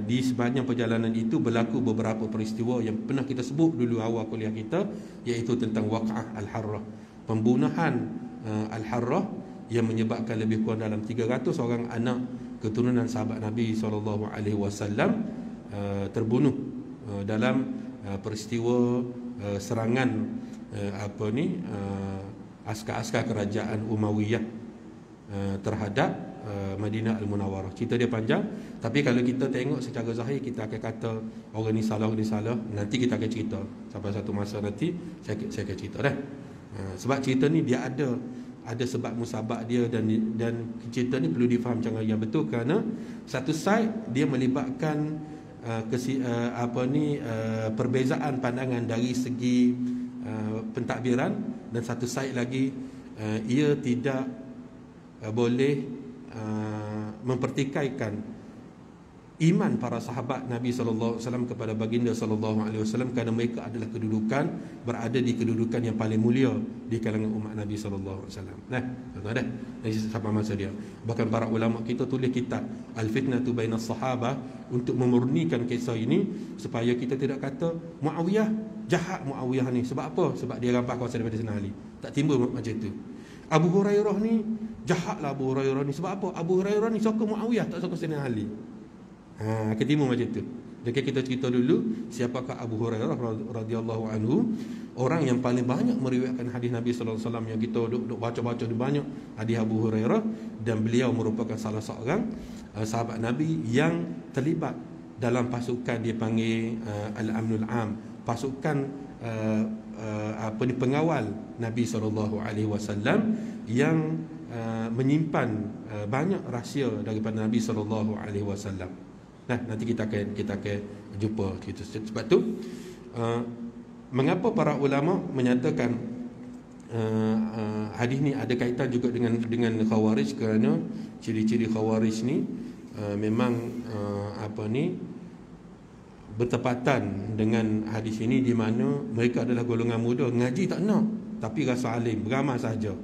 di sepanjang perjalanan itu berlaku beberapa peristiwa yang pernah kita sebut dulu awal kuliah kita, iaitu tentang Waqa'ah Al-Harrah, pembunuhan Al-Harrah yang menyebabkan lebih kurang dalam 300 orang anak keturunan sahabat Nabi SAW terbunuh dalam peristiwa serangan askar-askar kerajaan Umayyah terhadap Madinah Al-Munawwarah. Cerita dia panjang, tapi kalau kita tengok secara zahir, kita akan kata orang ni salah, orang ni salah. Nanti kita akan cerita, sampai satu masa nanti saya akan cerita dah. Sebab cerita ni dia ada sebab musabak dia, dan cerita ni perlu difaham cara yang betul, kerana satu side dia melibatkan perbezaan pandangan dari segi pentadbiran, dan satu side lagi ia tidak boleh mempertikaikan iman para sahabat Nabi SAW kepada baginda SAW, kerana mereka adalah berada di kedudukan yang paling mulia di kalangan umat Nabi SAW. Tuan-tuan dah, sampai masa dia. Bahkan para ulama kita tulis kitab Al-Fitnatu Bainas Sahabah untuk memurnikan kisah ini, supaya kita tidak kata Muawiyah jahat, Muawiyah ni sebab apa? Sebab dia rampas kawasan daripada Sayyidina Ali. Tak timbul macam itu. Abu Hurairah ni jahatlah Abu Hurairah ni. Sebab apa? Abu Hurairah ni suka Muawiyah, tak suka Sayyidina Ali. Ketimu macam tu. Jadi kita cerita dulu siapakah Abu Hurairah radhiyallahu anhu, orang yang paling banyak meriwayatkan hadis Nabi sallallahu alaihi wasallam, yang kita duk baca-baca di banyak hadis Abu Hurairah, dan beliau merupakan salah seorang sahabat Nabi yang terlibat dalam pasukan dia panggil Al-Amnul Am, pasukan pengawal Nabi sallallahu alaihi wasallam yang menyimpan banyak rahsia daripada Nabi sallallahu alaihi wasallam. Nah, nanti kita akan jumpa gitu. Sebab tu mengapa para ulama menyatakan hadis ni ada kaitan juga dengan Khawarij, kerana ciri-ciri Khawarij ni memang bertepatan dengan hadis ini, di mana mereka adalah golongan muda, ngaji tak nak, tapi rasa alim, beramal saja,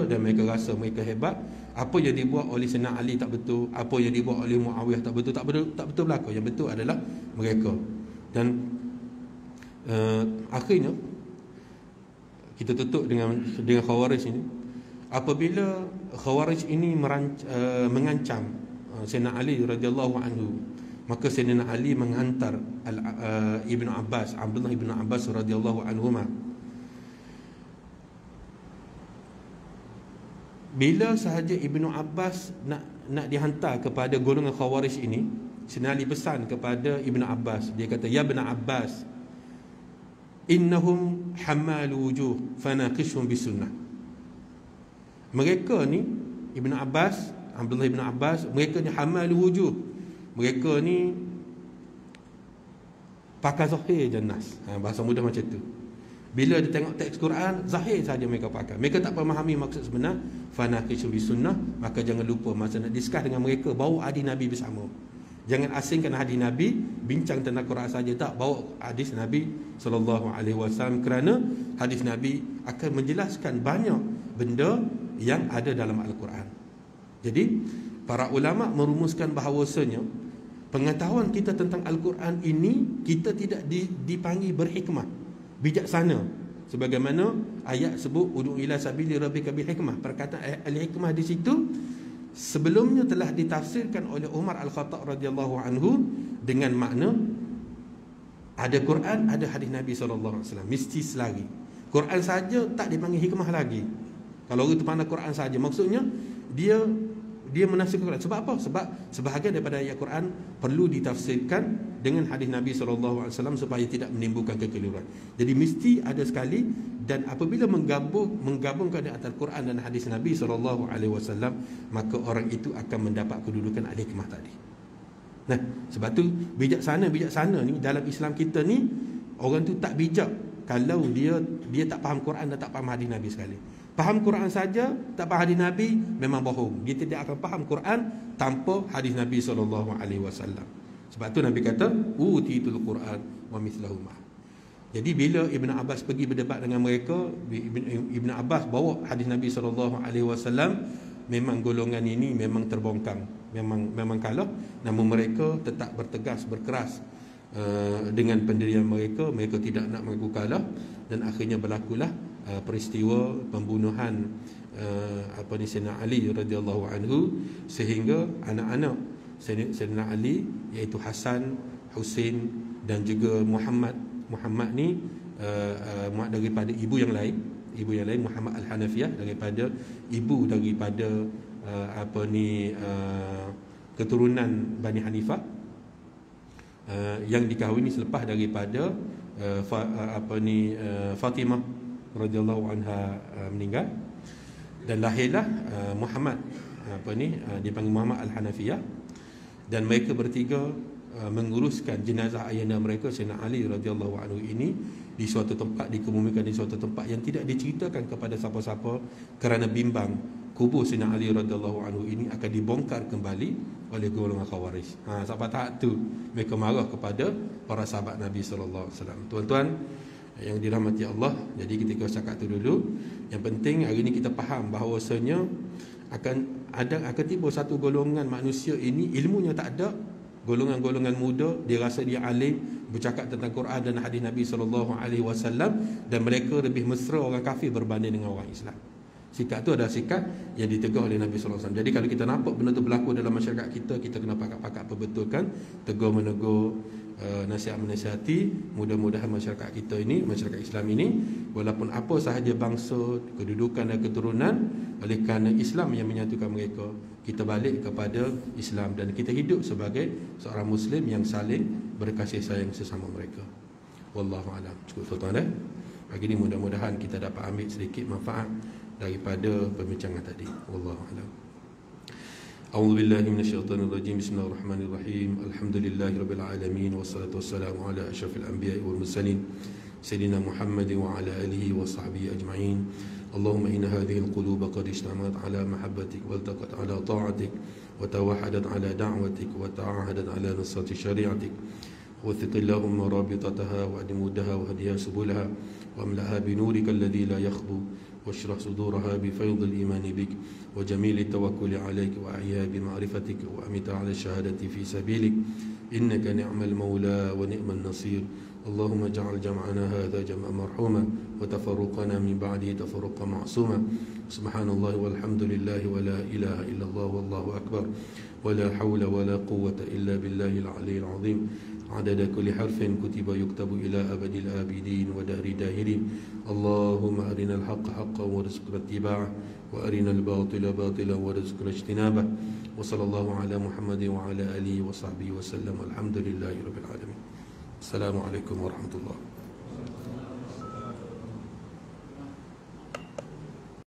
dan mereka rasa mereka hebat. Apa yang dibuat oleh Sayyidina Ali tak betul, apa yang dibuat oleh Muawiyah tak betul berlaku. Yang betul adalah mereka. Dan akhirnya kita tutup dengan Khawarij ini. Apabila Khawarij ini mengancam Sayyidina Ali radhiyallahu anhu, maka Sayyidina Ali menghantar Ibnu Abbas, Abdullah Ibnu Abbas radhiyallahu anhuma. Bila sahaja Ibnu Abbas nak dihantar kepada golongan Khawarij ini, Sayyidina Ali pesan kepada Ibnu Abbas, dia kata, ya Ibnu Abbas, innahum hammalu wujuh fanaqishhum bisunnah. Mereka ni, Ibnu Abbas, Abdullah Ibnu Abbas, mereka ni hammalu wujuh, mereka ni pakai zahir je nas. Bahasa mudah macam tu. Bila dia tengok teks Quran, zahir saja mereka pakai. Mereka tak memahami maksud sebenar. Fanaqishu bisunnah. Maka jangan lupa masa nak diskus dengan mereka, bawa hadis Nabi bersama. Jangan asingkan hadis Nabi, bincang tentang Quran saja, tak, bawa hadis Nabi sallallahu alaihi wasallam, kerana hadis Nabi akan menjelaskan banyak benda yang ada dalam Al-Quran. Jadi para ulama merumuskan bahawasanya pengetahuan kita tentang Al-Quran ini, kita tidak dipanggil berhikmah, bijaksana, sebagaimana ayat sebut ud'u ila sabili rabbika bil hikmah. Perkataan al-hikmah di situ sebelumnya telah ditafsirkan oleh Umar Al-Khattab radhiyallahu anhu dengan makna ada Quran, ada hadis Nabi sallallahu alaihi wasallam, mesti selari. Quran saja tak dipanggil hikmah lagi. Kalau itu pandang Quran saja, maksudnya dia menafsirkan Quran. Sebab apa? Sebab sebahagian daripada ayat Quran perlu ditafsirkan dengan hadis Nabi SAW supaya tidak menimbulkan kekeliruan. Jadi mesti ada sekali, dan apabila menggabungkan di antara Quran dan hadis Nabi SAW, maka orang itu akan mendapat kedudukan al-hikmah tadi. Nah, sebab tu bijaksana ni dalam Islam kita ni, orang tu tak bijak kalau dia tak faham Quran dan tak faham hadis Nabi sekali. Faham Quran saja, tak faham hadis Nabi, memang bohong. Dia tidak akan faham Quran tanpa hadis Nabi SAW. Sebab tu Nabi kata, utitul Quran wa mithlahu ma. Jadi bila Ibn Abbas pergi berdebat dengan mereka, Ibn Abbas bawa hadis Nabi SAW, memang golongan ini memang terbongkang, memang kalah. Namun mereka tetap bertegas, berkeras dengan pendirian mereka. Mereka tidak nak mengaku kalah, dan akhirnya berlakulah peristiwa pembunuhan Sayyidina Ali radhiyallahu anhu, sehingga anak-anak Sayyidina Ali, iaitu Hasan, Husain dan juga Muhammad ni daripada ibu yang lain, Muhammad Al-Hanafiyah, daripada ibu daripada keturunan Bani Hanifah, yang dikahwini selepas daripada Fatimah radhiyallahu anha meninggal, dan lahirlah Muhammad dipanggil Muhammad Al-Hanafiyah, dan mereka bertiga menguruskan jenazah ayahanda mereka Sayyidina Ali radhiyallahu anhu ini di suatu tempat, dikebumikan di suatu tempat yang tidak diceritakan kepada siapa-siapa, kerana bimbang kubur Sayyidina Ali radhiyallahu anhu ini akan dibongkar kembali oleh golongan Khawarij. Sampai tahap tu mereka marah kepada para sahabat Nabi sallallahu alaihi wasallam. Tuan-tuan yang dirahmati Allah, jadi kita cakap tu dulu. Yang penting hari ni kita faham bahawasanya akan timbul satu golongan manusia ini ilmunya tak ada, golongan-golongan muda, dia rasa dia alim, bercakap tentang Quran dan hadis Nabi sallallahu alaihi wasallam, dan mereka lebih mesra orang kafir berbanding dengan orang Islam. Sikap tu adalah sikap yang ditegur oleh Nabi sallallahu alaihi wasallam. Jadi kalau kita nampak benda tu berlaku dalam masyarakat kita, kita kena pakat-pakat perbetulkan, tegur menegur, nasihat menasihati. Mudah-mudahan masyarakat kita ini, masyarakat Islam ini, walaupun apa sahaja bangsa, kedudukan dan keturunan, oleh kerana Islam yang menyatukan mereka, kita balik kepada Islam dan kita hidup sebagai seorang Muslim yang saling berkasih sayang sesama mereka. Wallahu a'lam. Cukup tuan-tuan. Pagi ini mudah-mudahan kita dapat ambil sedikit manfaat daripada perbincangan tadi. Wallahu a'lam. A'udzu billahi minasyaitonir rajim. Bismillahirrahmanirrahim. Alhamdulillahirabbil alamin wassalatu wassalamu ala asyrafil anbiya'i wal mursalin sayyidina Muhammadin wa ala alihi wa sahbihi ajma'in. Allahumma inna hadhihi alquluba qad ijtama'at ala mahabbatik wa iltaqat ala ta'atik wa tawahadat ala da'watik wa ta'ahadat ala nusrati syari'atik. وثق اللهم رابطتها وأدمودها وهديها سبلها واملأها بنورك الذي لا يخبو واشرح صدورها بفيض الإيمان بك وجميل التوكل عليك وأعيها بمعرفتك وأمت على الشهادة في سبيلك إنك نعم المولى ونعم النصير. اللهم اجعل جمعنا هذا جمعا مرحوما وتفرقنا من بعده تفرقا معصوما. سبحان الله والحمد لله ولا إله إلا الله والله أكبر ولا حول ولا قوة إلا بالله العلي العظيم. عدد كل حرف كتب يكتب إلى أبد الآبدين ودهر داهرين. اللهم أرنا الحق حقا وارزقنا اتباعه وأرنا الباطل باطلا وارزقنا اجتنابه. وصلى الله على محمد وعلى آله وصحبه وسلم. الحمد لله رب العالمين. السلام عليكم ورحمة الله.